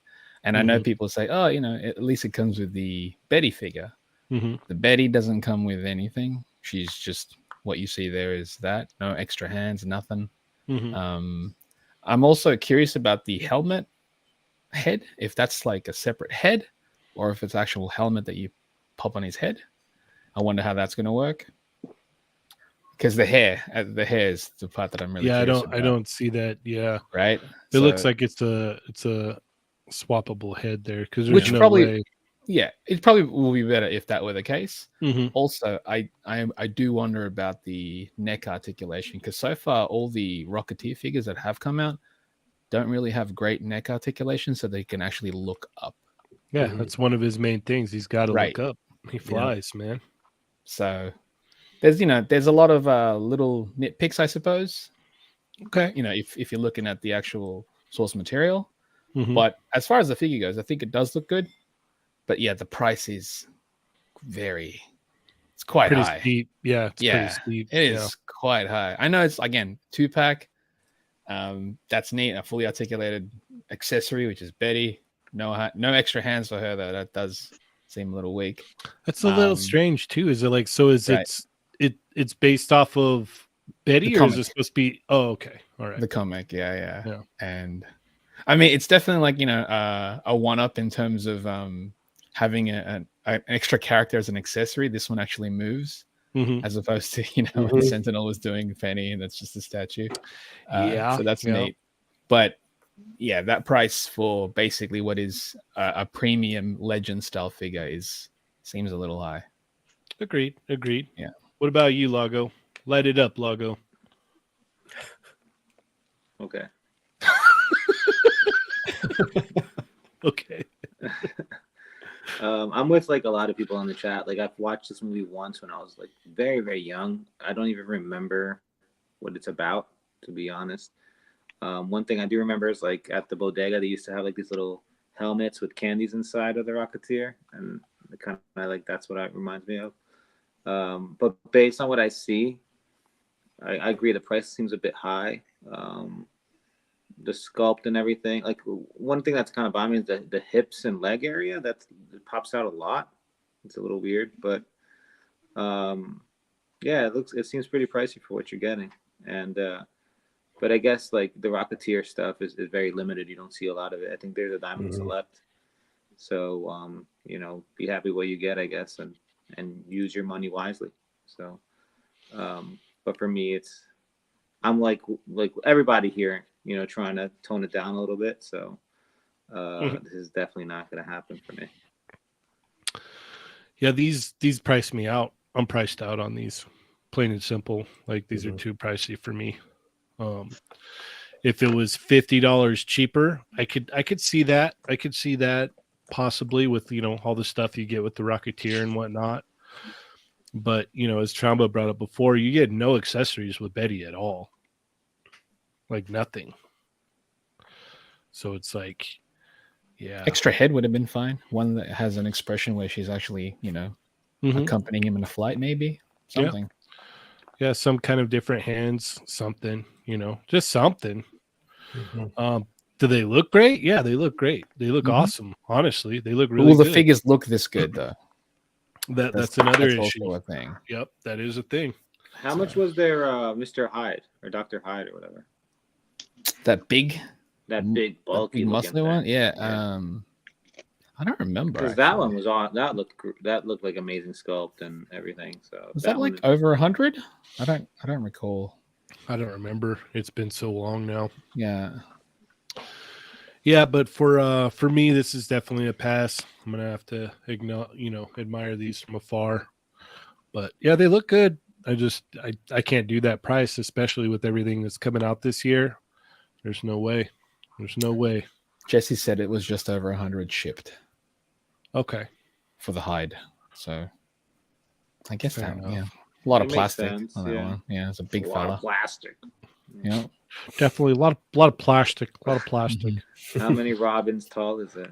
Speaker 3: And I know people say, oh, at least it comes with the Betty figure. The Betty doesn't come with anything. She's just what you see there is that. No extra hands, nothing. I'm also curious about the helmet head, if that's like a separate head or if it's actual helmet that you pop on his head. I wonder how that's going to work. Because the hair is the part that I'm really curious about.
Speaker 1: I don't see that. Yeah,
Speaker 3: right.
Speaker 1: It looks like it's a swappable head there because there's
Speaker 3: which
Speaker 1: no
Speaker 3: probably
Speaker 1: way.
Speaker 3: Yeah, it probably will be better if that were the case.
Speaker 1: Mm-hmm.
Speaker 3: Also, I do wonder about the neck articulation because so far all the Rocketeer figures that have come out don't really have great neck articulation, so they can actually look up.
Speaker 1: Yeah, that's one of his main things. He's got to
Speaker 3: Right.
Speaker 1: look up. He flies, man.
Speaker 3: So there's a lot of little nitpicks, I suppose.
Speaker 1: Okay.
Speaker 3: If you're looking at the actual source material,
Speaker 1: Mhm.
Speaker 3: but as far as the figure goes, I think it does look good. But yeah, the price is it's quite
Speaker 1: pretty
Speaker 3: high.
Speaker 1: steep. Yeah, it's pretty steep.
Speaker 3: It is quite high. I know it's, again, 2-pack. That's neat. A fully articulated accessory, which is Betty. No extra hands for her, though. That does seem a little weak.
Speaker 1: That's a little strange too. Is it like
Speaker 3: Right.
Speaker 1: it's based off of Betty,
Speaker 3: The
Speaker 1: or is
Speaker 3: comic.
Speaker 1: it supposed to be? Oh, okay, all right.
Speaker 3: The comic, yeah. And I mean, it's definitely like a one-up in terms of having an extra character as an accessory. This one actually moves, as opposed to what the Sentinel was doing Fanny, and that's just a statue. So that's neat. But yeah, that price for basically what is a premium Legend style figure seems a little high.
Speaker 1: Agreed.
Speaker 3: Yeah.
Speaker 1: What about you, Lago? Light it up, Lago.
Speaker 2: Okay.
Speaker 1: Okay.
Speaker 2: I'm with like a lot of people on the chat. Like, I've watched this movie once when I was like very, very young. I don't even remember what it's about, to be honest. One thing I do remember is like at the bodega, they used to have like these little helmets with candies inside of the Rocketeer, and it kind of like that's what it reminds me of. But based on what I see, I agree the price seems a bit high. The sculpt and everything. Like, one thing that's kind of bothering me is the hips and leg area. It pops out a lot. It's a little weird, but yeah, it seems pretty pricey for what you're getting. And but I guess like the Rocketeer stuff is very limited. You don't see a lot of it. I think there's a Diamond Select. So be happy what you get, I guess, and use your money wisely. So but for me, I'm like everybody here, trying to tone it down a little bit. So this is definitely not going to happen for me.
Speaker 1: Yeah, these price me out. I'm priced out on these, plain and simple. Like, these are too pricey for me. If it was $50 cheaper, I could see that. I could see that possibly with all the stuff you get with the Rocketeer and whatnot. But as Chamba brought up before, you get no accessories with Betty at all. Like, nothing. So it's like, yeah.
Speaker 3: Extra head would have been fine. One that has an expression where she's actually, accompanying him in a flight, maybe something.
Speaker 1: Yeah, some kind of different hands, something. just something.
Speaker 4: Mhm.
Speaker 1: Do they look great? Yeah, they look great. They look
Speaker 3: Mhm.
Speaker 1: awesome. Honestly, they look really
Speaker 3: Will the
Speaker 1: good.
Speaker 3: figures look this good though?
Speaker 1: That's another
Speaker 3: That's
Speaker 1: issue.
Speaker 3: also a thing.
Speaker 1: Yep, that is a thing.
Speaker 2: How much was their Mr. Hyde or Dr. Hyde or whatever?
Speaker 3: That big,
Speaker 2: That big
Speaker 3: that
Speaker 2: bulky
Speaker 3: big
Speaker 2: looking
Speaker 3: muscly
Speaker 2: thing.
Speaker 3: one. Yeah.
Speaker 2: Yeah.
Speaker 3: I don't remember.
Speaker 2: Because that
Speaker 3: actually.
Speaker 2: one was on. That looked like amazing sculpt and everything. So
Speaker 3: Was that like over 100? I don't recall.
Speaker 1: I don't remember. It's been so long now.
Speaker 3: Yeah.
Speaker 1: Yeah, but for me, this is definitely a pass. I'm gonna have to admire these from afar. But yeah, they look good. I can't do that price, especially with everything that's coming out this year. There's no way. There's no way.
Speaker 3: Jesse said it was just over 100 shipped
Speaker 1: Okay.
Speaker 3: for the hide. So I guess
Speaker 1: Fair
Speaker 3: that,
Speaker 1: enough.
Speaker 3: yeah. A lot
Speaker 2: It
Speaker 3: of
Speaker 2: makes
Speaker 3: plastic
Speaker 2: sense,
Speaker 3: on that
Speaker 2: yeah.
Speaker 3: one. Yeah, it's a big
Speaker 2: a lot
Speaker 3: fella.
Speaker 2: of plastic.
Speaker 3: Yeah.
Speaker 1: Definitely a lot of plastic. A lot of plastic.
Speaker 3: Mhm.
Speaker 2: How many robins tall is it?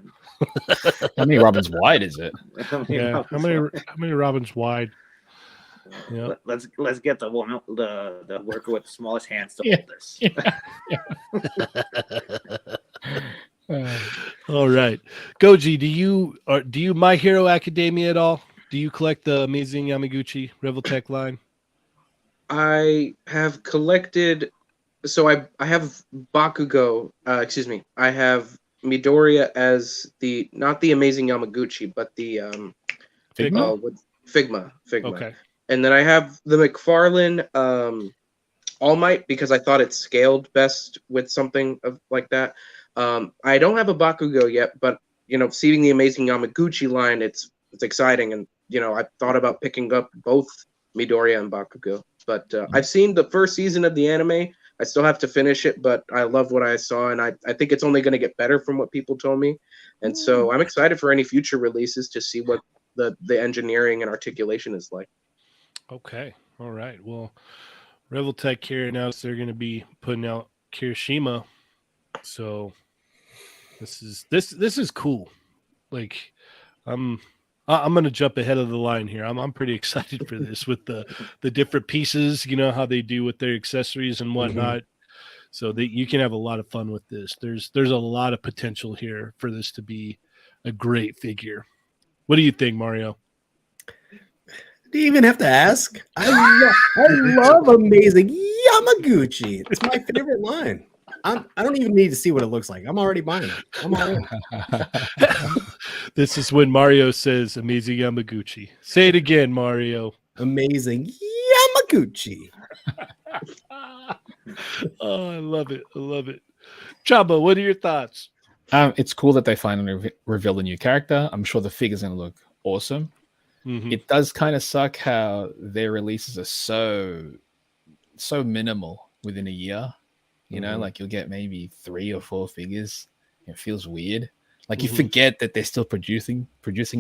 Speaker 3: How many robins wide is it?
Speaker 2: How many
Speaker 1: Yeah. How
Speaker 2: robins
Speaker 1: many
Speaker 2: wide?
Speaker 1: how many robins wide? Yeah.
Speaker 2: Let's get the woman, the worker with the smallest hands to
Speaker 3: Yeah.
Speaker 2: hold this.
Speaker 1: All right. Goji, do you My Hero Academia at all? Do you collect the Amazing Yamaguchi Reveltech line?
Speaker 5: I have collected. So I have Bakugo. Excuse me. I have Midoriya as the not the Amazing Yamaguchi, but the
Speaker 3: Figma?
Speaker 5: Figma.
Speaker 1: Okay.
Speaker 5: And then I have the McFarlane All Might because I thought it scaled best with something like that. I don't have a Bakugo yet, but seeing the Amazing Yamaguchi line, it's exciting, and I thought about picking up both Midoriya and Bakugo. But I've seen the first season of the anime. I still have to finish it, but I love what I saw, and I think it's only going to get better from what people told me. And so I'm excited for any future releases to see what the engineering and articulation is like.
Speaker 1: Okay. All right. Well, Reveltech here announced they're going to be putting out Kirishima. So this is cool. Like I'm going to jump ahead of the line here. I'm pretty excited for this with the different pieces, how they do with their accessories and whatnot. So that you can have a lot of fun with this. There's a lot of potential here for this to be a great figure. What do you think, Mario?
Speaker 4: Do you even have to ask? I love Amazing Yamaguchi. It's my favorite line. I don't even need to see what it looks like. I'm already buying it. I'm all in.
Speaker 1: This is when Mario says Amazing Yamaguchi. Say it again, Mario.
Speaker 4: Amazing Yamaguchi.
Speaker 1: Oh, I love it. I love it. Chamba, what are your thoughts?
Speaker 3: It's cool that they finally revealed a new character. I'm sure the figure's going to look awesome.
Speaker 1: Mhm.
Speaker 3: It does kind of suck how their releases are so minimal within a year. Like you'll get maybe 3 or 4 figures. It feels weird. Like you forget that they're still producing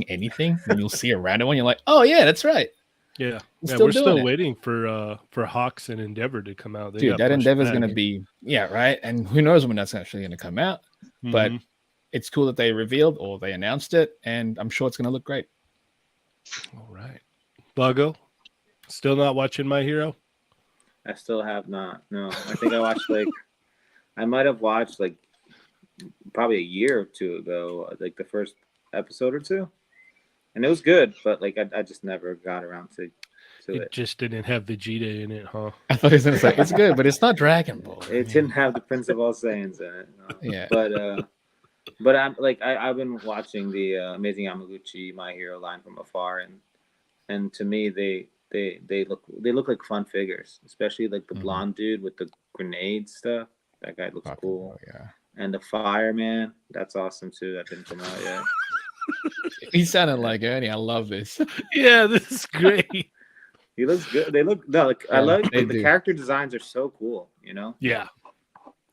Speaker 3: anything, and you'll see a random one. You're like, oh yeah, that's right.
Speaker 1: Yeah,
Speaker 3: Still
Speaker 1: we're
Speaker 3: doing
Speaker 1: still
Speaker 3: it.
Speaker 1: waiting for Hawks and Endeavor to come out. They
Speaker 3: Dude,
Speaker 1: got
Speaker 3: that
Speaker 1: pushed
Speaker 3: Endeavor's
Speaker 1: back.
Speaker 3: going to be right, and who knows when that's actually going to come out. But it's cool that they revealed or they announced it, and I'm sure it's going to look great.
Speaker 1: All right, Buggo, still not watching My Hero?
Speaker 2: I still have not. No, I think I watched I might have watched probably a year or two ago, like the first episode or two, and it was good, but I just never got around to
Speaker 1: It
Speaker 2: it.
Speaker 1: just didn't have Vegeta in it, huh?
Speaker 3: I thought he was going to say it's good, but it's not Dragon Ball.
Speaker 2: It didn't have the Prince of All Saiyans in it. No.
Speaker 3: Yeah.
Speaker 2: But I'm I've been watching the Amazing Yamaguchi My Hero line from afar, and to me they look like fun figures, especially like the blonde dude with the grenade stuff. That guy looks cool.
Speaker 3: Yeah.
Speaker 2: And the fireman, that's awesome too. That didn't come out yet.
Speaker 3: He sounded like Ernie. I love this.
Speaker 1: Yeah, this is great.
Speaker 2: He looks good. They look I like the character designs are so cool.
Speaker 1: Yeah.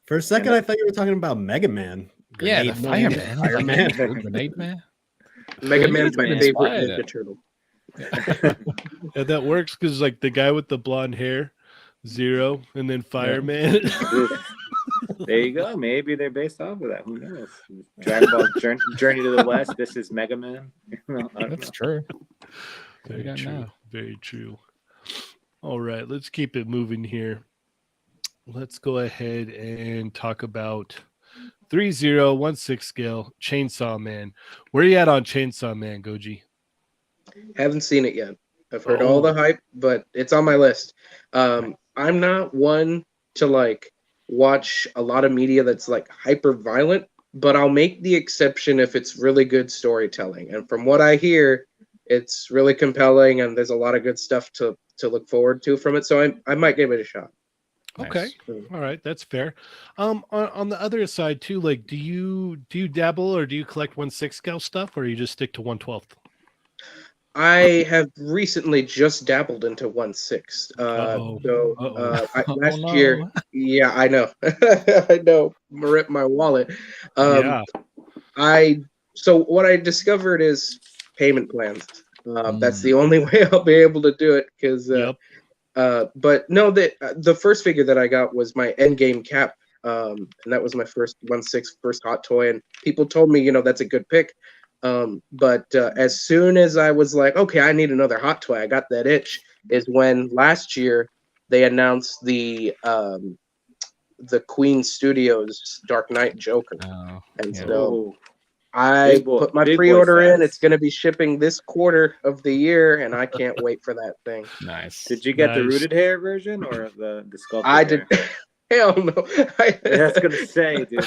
Speaker 4: For a second, I thought you were talking about Mega Man.
Speaker 3: Yeah, the
Speaker 4: Fireman.
Speaker 3: Fireman. Grenade Man.
Speaker 5: Mega Man's my
Speaker 3: Grenade
Speaker 5: favorite
Speaker 3: Man.
Speaker 5: Ninja Turtle.
Speaker 1: Yeah, that works because the guy with the blonde hair, Zero, and then Fireman.
Speaker 2: There you go. Maybe they're based off of that. Who knows? Dragon Ball Journey to the West. This is Mega Man.
Speaker 3: That's true.
Speaker 1: Very true. Very true. All right, let's keep it moving here. let's go ahead and talk about 3016 scale Chainsaw Man. Where are you at on Chainsaw Man, Goji?
Speaker 5: Haven't seen it yet. I've heard all the hype, but it's on my list. I'm not one to like watch a lot of media that's like hyper violent, but I'll make the exception if it's really good storytelling. And from what I hear, it's really compelling and there's a lot of good stuff to look forward to from it. So I might give it a shot.
Speaker 1: Okay.
Speaker 3: Nice.
Speaker 1: All right, that's fair. On the other side too, like do you dabble or do you collect 1/6 scale stuff or you just stick to 1/12?
Speaker 5: I have recently just dabbled into 1/6. Last year, yeah, I know, I know, rip my wallet.
Speaker 1: Yeah.
Speaker 5: So what I discovered is payment plans. That's the only way I'll be able to do it because.
Speaker 1: Yep.
Speaker 5: But no, the first figure that I got was my endgame cap, and that was my first 1/6 first hot toy, and people told me, that's a good pick. But as soon as I was like, okay, I need another hot toy, I got that itch, is when last year they announced the Queen Studios Dark Knight Joker. And so I put my pre-order in. It's going to be shipping this quarter of the year, and I can't wait for that thing.
Speaker 3: Nice.
Speaker 2: Did you get the rooted hair version or the sculpted
Speaker 5: I
Speaker 2: hair?
Speaker 5: did. Hell no.
Speaker 2: That's going to say, dude.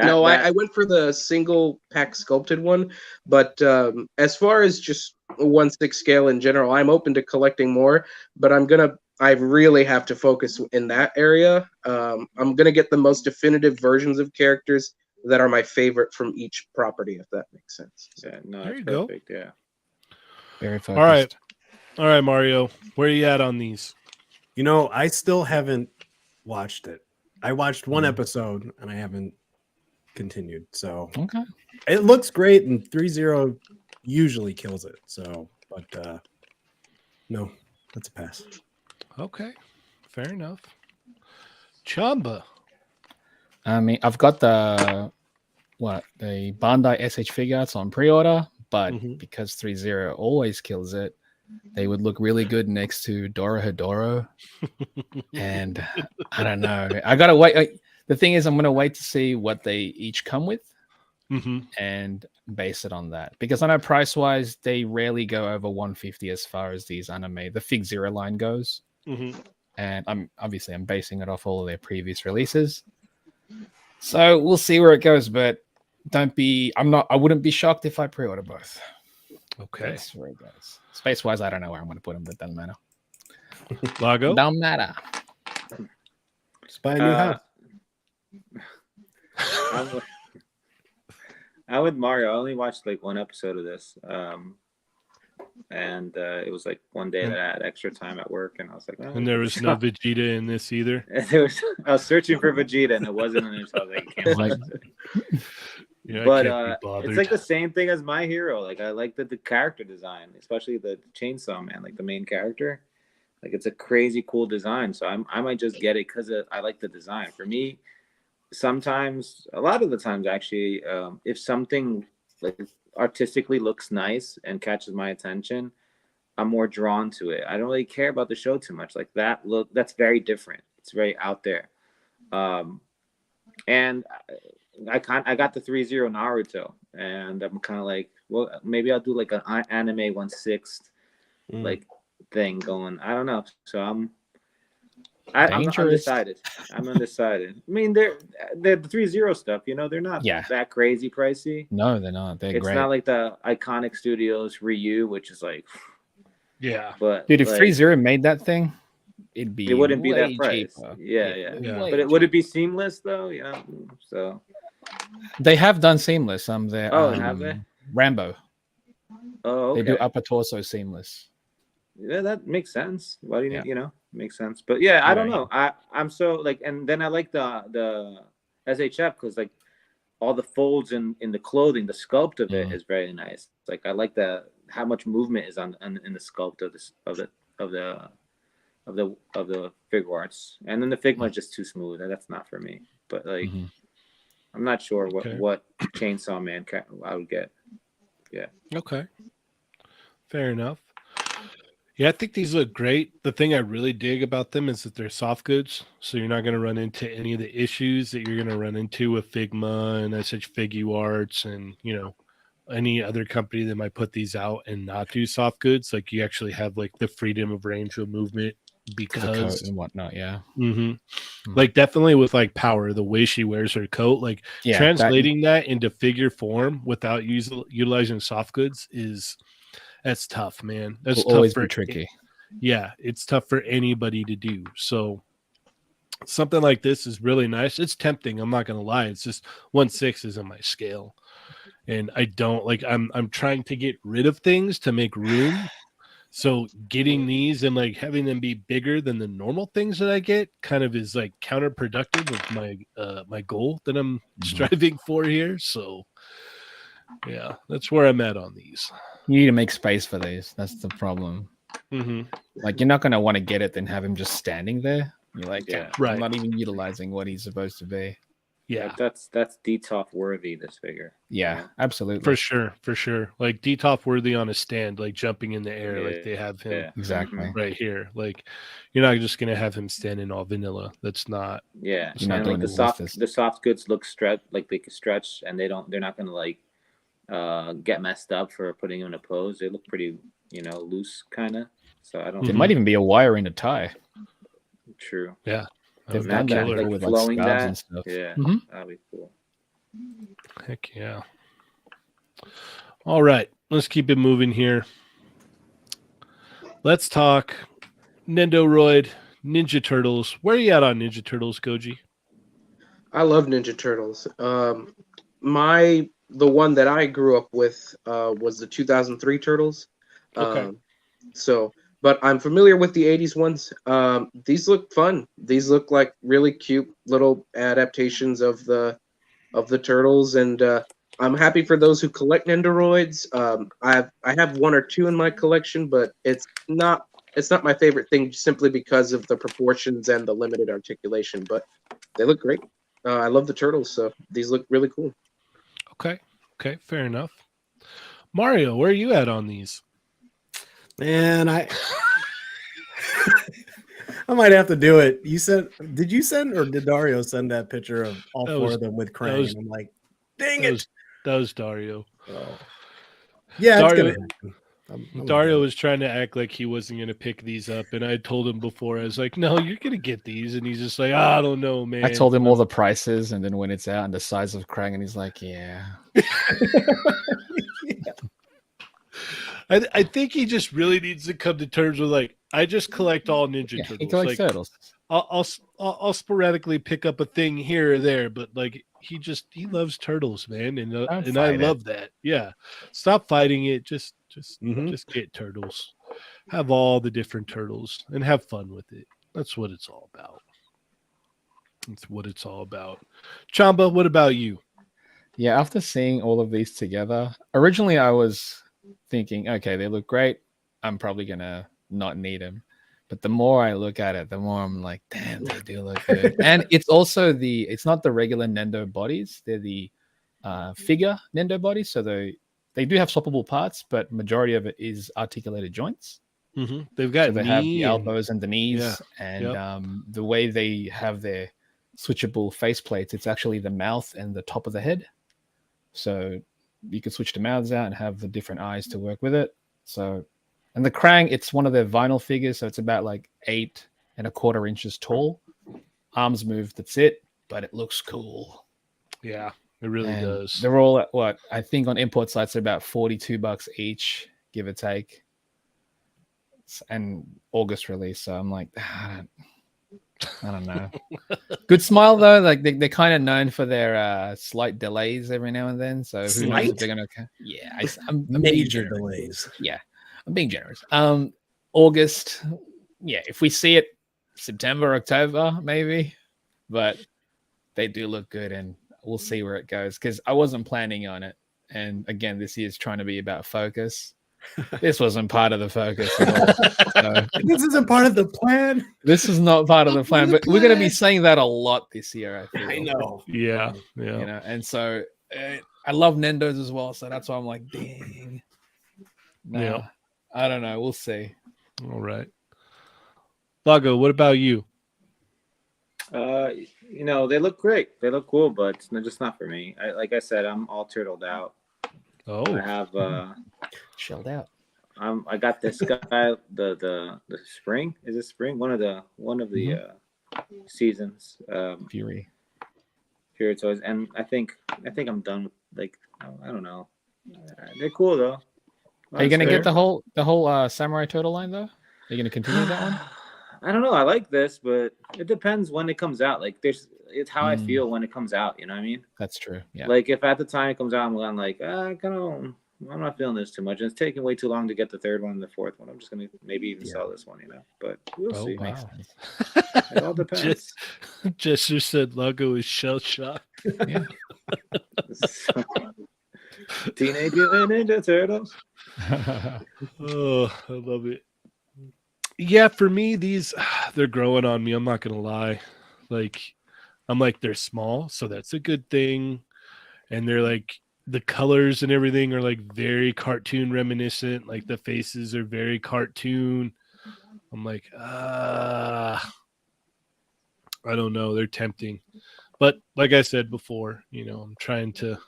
Speaker 2: I went for the single pack sculpted one, but as far as just 1/6 scale in general, I'm open to collecting more, but I really have to focus in that area. I'm gonna get the most definitive versions of characters that are my favorite from each property, if that makes sense. Yeah, no,
Speaker 1: there you
Speaker 2: perfect.
Speaker 1: go.
Speaker 2: Yeah.
Speaker 3: Very focused.
Speaker 1: All right, Mario. Where are you at on these?
Speaker 4: I still haven't watched it. I watched one episode and I haven't continued. So
Speaker 3: Okay.
Speaker 4: It looks great, and 3-0 usually kills it. So, but no, that's a pass.
Speaker 1: Okay, fair enough. Chamba.
Speaker 3: I mean, I've got the Bandai SH figure. It's on pre-order, but because 3-0 always kills it, they would look really good next to Dorohedoro. And I don't know. I gotta wait. The thing is, I'm gonna wait to see what they each come with. And base it on that, because I know price wise they rarely go over 150 as far as these anime the Fig Zero line goes. And I'm basing it off all of their previous releases, so we'll see where it goes. But I wouldn't be shocked if I pre-order both.
Speaker 1: Okay,
Speaker 3: that's where it goes. Space wise, I don't know where I'm going to put them, but it doesn't matter.
Speaker 1: Lago,
Speaker 3: don't matter.
Speaker 4: Just buy a new house.
Speaker 2: I'm with Mario. I only watched like one episode of this. And it was like one day that I had extra time at work, and I was like,
Speaker 1: and there was no Vegeta in this either.
Speaker 2: I was searching for Vegeta, and it wasn't in there, so I was like, can't watch it.
Speaker 1: Yeah,
Speaker 2: but it's like the same thing as My Hero. Like I like the character design, especially the Chainsaw Man, like the main character. Like it's a crazy cool design, so I might just get it because I like the design. For me, sometimes, a lot of the times actually, if something like artistically looks nice and catches my attention, I'm more drawn to it. I don't really care about the show too much. Like that's very different. It's very out there. And I got the 3-0 Naruto, and I'm kind of like, well, maybe I'll do like an anime 1/6 like thing going. I don't know. So I'm undecided. I'm undecided. I mean, they're the 3-0 stuff. They're not that crazy pricey.
Speaker 3: No, they're not. They're
Speaker 2: it's
Speaker 3: great.
Speaker 2: not like the iconic studios Ryu, which is like,
Speaker 1: yeah.
Speaker 2: But
Speaker 3: dude, if
Speaker 2: like,
Speaker 3: 3-0 made that thing, it wouldn't
Speaker 2: be that price.
Speaker 3: Cheaper.
Speaker 2: Yeah. But would it be seamless though? Yeah. So
Speaker 3: they have done seamless. Have they? Rambo.
Speaker 2: Oh, okay.
Speaker 3: They do upper torso seamless.
Speaker 2: Yeah, that makes sense. Why do you makes sense. But yeah, I don't know. I'm so like, and then I like the SHF because like all the folds in the clothing, the sculpt of it is very nice. Like I like how much movement is in the sculpt of the figure arts, and then the Figma is just too smooth. That's not for me. But like, I'm not sure what Chainsaw Man I would get. Yeah.
Speaker 1: Okay. Fair enough. Yeah, I think these look great. The thing I really dig about them is that they're soft goods, so you're not going to run into any of the issues that you're going to run into with Figma and such Figuarts and any other company that might put these out and not do soft goods. Like you actually have like the freedom of range of movement
Speaker 3: The coat
Speaker 1: because
Speaker 3: and whatnot, yeah.
Speaker 1: like definitely with like Power, the way she wears her coat, like
Speaker 3: Yeah,
Speaker 1: translating that into figure form without utilizing soft goods that's tough, man. That's
Speaker 3: will
Speaker 1: tough
Speaker 3: always
Speaker 1: for
Speaker 3: be tricky.
Speaker 1: yeah, it's tough for anybody to do. So something like this is really nice. It's tempting. I'm not gonna lie. It's just 1/6 isn't my scale, and I don't like. I'm trying to get rid of things to make room. So getting these and like having them be bigger than the normal things that I get kind of is like counterproductive of my goal that I'm striving for here. So yeah, that's where I'm at on these.
Speaker 3: You need to make space for these. That's the problem. Like you're not gonna want to get it, then have him just standing there. You're like,
Speaker 2: Yeah.
Speaker 3: I'm
Speaker 1: Right.
Speaker 3: not even utilizing what he's supposed to be.
Speaker 1: Yeah,
Speaker 2: That's DTOF worthy, this figure.
Speaker 3: Yeah, absolutely.
Speaker 1: for sure. Like D-top worthy on a stand, like jumping in the air, like they have him
Speaker 2: Yeah.
Speaker 3: Exactly.
Speaker 1: right here. Like you're not just gonna have him standing all vanilla. That's not.
Speaker 2: Yeah,
Speaker 3: You're not
Speaker 2: and
Speaker 3: doing
Speaker 2: like
Speaker 3: the
Speaker 2: the soft goods look stretch, like they can stretch, and they're not gonna like get messed up for putting them in a pose. They look pretty, loose kind of. So I don't.
Speaker 3: There might even be a wire in a tie.
Speaker 2: True.
Speaker 1: Yeah,
Speaker 3: They've
Speaker 1: that'd
Speaker 3: done
Speaker 1: be
Speaker 3: that
Speaker 1: killer.
Speaker 3: before with like
Speaker 2: flowing
Speaker 3: scarves
Speaker 2: that.
Speaker 3: and stuff.
Speaker 2: Yeah,
Speaker 3: Mhm.
Speaker 2: that'd be cool.
Speaker 1: Heck yeah. All right, let's keep it moving here. Let's talk Nendoroid, Ninja Turtles. Where are you at on Ninja Turtles, Koji?
Speaker 5: I love Ninja Turtles. The one that I grew up with was the 2003 Turtles.
Speaker 1: Okay.
Speaker 5: But I'm familiar with the 80s ones. These look fun. These look like really cute little adaptations of the turtles, and I'm happy for those who collect Nendoroids. I have one or two in my collection, but it's not my favorite thing simply because of the proportions and the limited articulation. But they look great. I love the turtles, so these look really cool.
Speaker 1: Okay, fair enough. Mario, where are you at on these?
Speaker 4: Man, I might have to do it. Did you send or did Dario send that picture of all four of them with Krang?
Speaker 1: was-
Speaker 4: And I'm like, dang
Speaker 1: That
Speaker 4: it.
Speaker 1: was Dario.
Speaker 4: Oh. Yeah,
Speaker 1: Dario-
Speaker 4: it's gonna happen. I'm
Speaker 1: Dario
Speaker 4: okay.
Speaker 1: was trying to act like he wasn't going to pick these up, and I told him before, I was like, no, you're going to get these. And he's just like, I don't know, man.
Speaker 3: I told him all the prices, and then when it's out and the size of Krang, and he's like, yeah.
Speaker 1: I think he just really needs to come to terms with like, I just collect all Ninja
Speaker 3: Yeah,
Speaker 1: Turtles.
Speaker 3: he collects
Speaker 1: Like,
Speaker 3: turtles.
Speaker 1: I'll sporadically pick up a thing here or there, but like he loves turtles, man, and I
Speaker 3: fight it.
Speaker 1: love that. Yeah, stop fighting it. Just
Speaker 4: Mhm.
Speaker 1: just get turtles. Have all the different turtles and have fun with it. That's what it's all about. That's what it's all about. Chamba, what about you?
Speaker 3: Yeah, after seeing all of these together, originally I was thinking, okay, they look great. I'm probably gonna not need them. But the more I look at it, the more I'm like, damn, they do look good. And it's also it's not the regular Nendo bodies; they're the figure Nendo bodies. So they do have swappable parts, but majority of it is articulated joints.
Speaker 1: They've got
Speaker 3: So they have
Speaker 1: knee
Speaker 3: the
Speaker 1: and-
Speaker 3: elbows and the knees,
Speaker 1: Yeah,
Speaker 3: and
Speaker 1: yep.
Speaker 3: the way they have their switchable face plates, it's actually the mouth and the top of the head. So you can switch the mouths out and have the different eyes to work with it. So, and the Krang, it's one of their vinyl figures, so it's about like 8.25 inches tall. Arms move, that's it, but it looks cool.
Speaker 1: Yeah, it really
Speaker 3: And
Speaker 1: does.
Speaker 3: they're all at what I think on import sites are about $42 each, give or take. And August release, so I'm like, I don't know. Good smile though. Like they're kind of known for their slight delays every now and then. So who knows if they're gonna? Yeah, I'm
Speaker 4: Major delays.
Speaker 3: Yeah, I'm being generous. August. Yeah, if we see it September, October, maybe. But they do look good, and we'll see where it goes. Because I wasn't planning on it, and again, this year's trying to be about focus. This wasn't part of the focus at all. So,
Speaker 4: This isn't part of the plan.
Speaker 3: this is not part of the plan, but we're going to be saying that a lot this year. I feel.
Speaker 4: I know.
Speaker 1: Yeah.
Speaker 3: You know, and so I love Nendos as well, so that's why I'm like, dang. No,
Speaker 1: Yeah.
Speaker 3: I don't know. We'll see.
Speaker 1: All right. Lago, what about you?
Speaker 2: They look great. They look cool, but they're just not for me. Like I said, I'm all turtled out. I
Speaker 1: Oh,
Speaker 2: have
Speaker 3: Shelled out.
Speaker 2: I got this guy the spring. Is it spring? One of the seasons.
Speaker 3: Fury.
Speaker 2: Here toys, and I think I'm done with I don't know. They're cool though.
Speaker 3: Are you gonna
Speaker 1: fair.
Speaker 3: get the whole samurai turtle line though? Are you gonna continue that one?
Speaker 2: I don't know. I like this, but it depends when it comes out. Like it's how I feel when it comes out. You know what I mean?
Speaker 3: That's true. Yeah.
Speaker 2: Like if at the time it comes out, I'm like, I'm not feeling this too much. And it's taking way too long to get the third one and the fourth one. I'm just gonna maybe even sell this one, But we'll see.
Speaker 3: Makes
Speaker 1: wow.
Speaker 3: sense.
Speaker 2: It all depends.
Speaker 1: Jester said Lago is shell shocked.
Speaker 3: Yeah.
Speaker 2: Teenage Mutant Ninja Turtles.
Speaker 1: Oh, I love it. Yeah, for me, these they're growing on me. I'm not gonna lie. I'm like they're small, so that's a good thing. And they're like the colors and everything are like very cartoon reminiscent. Like the faces are very cartoon. I'm like, I don't know. They're tempting, but like I said before, I'm trying to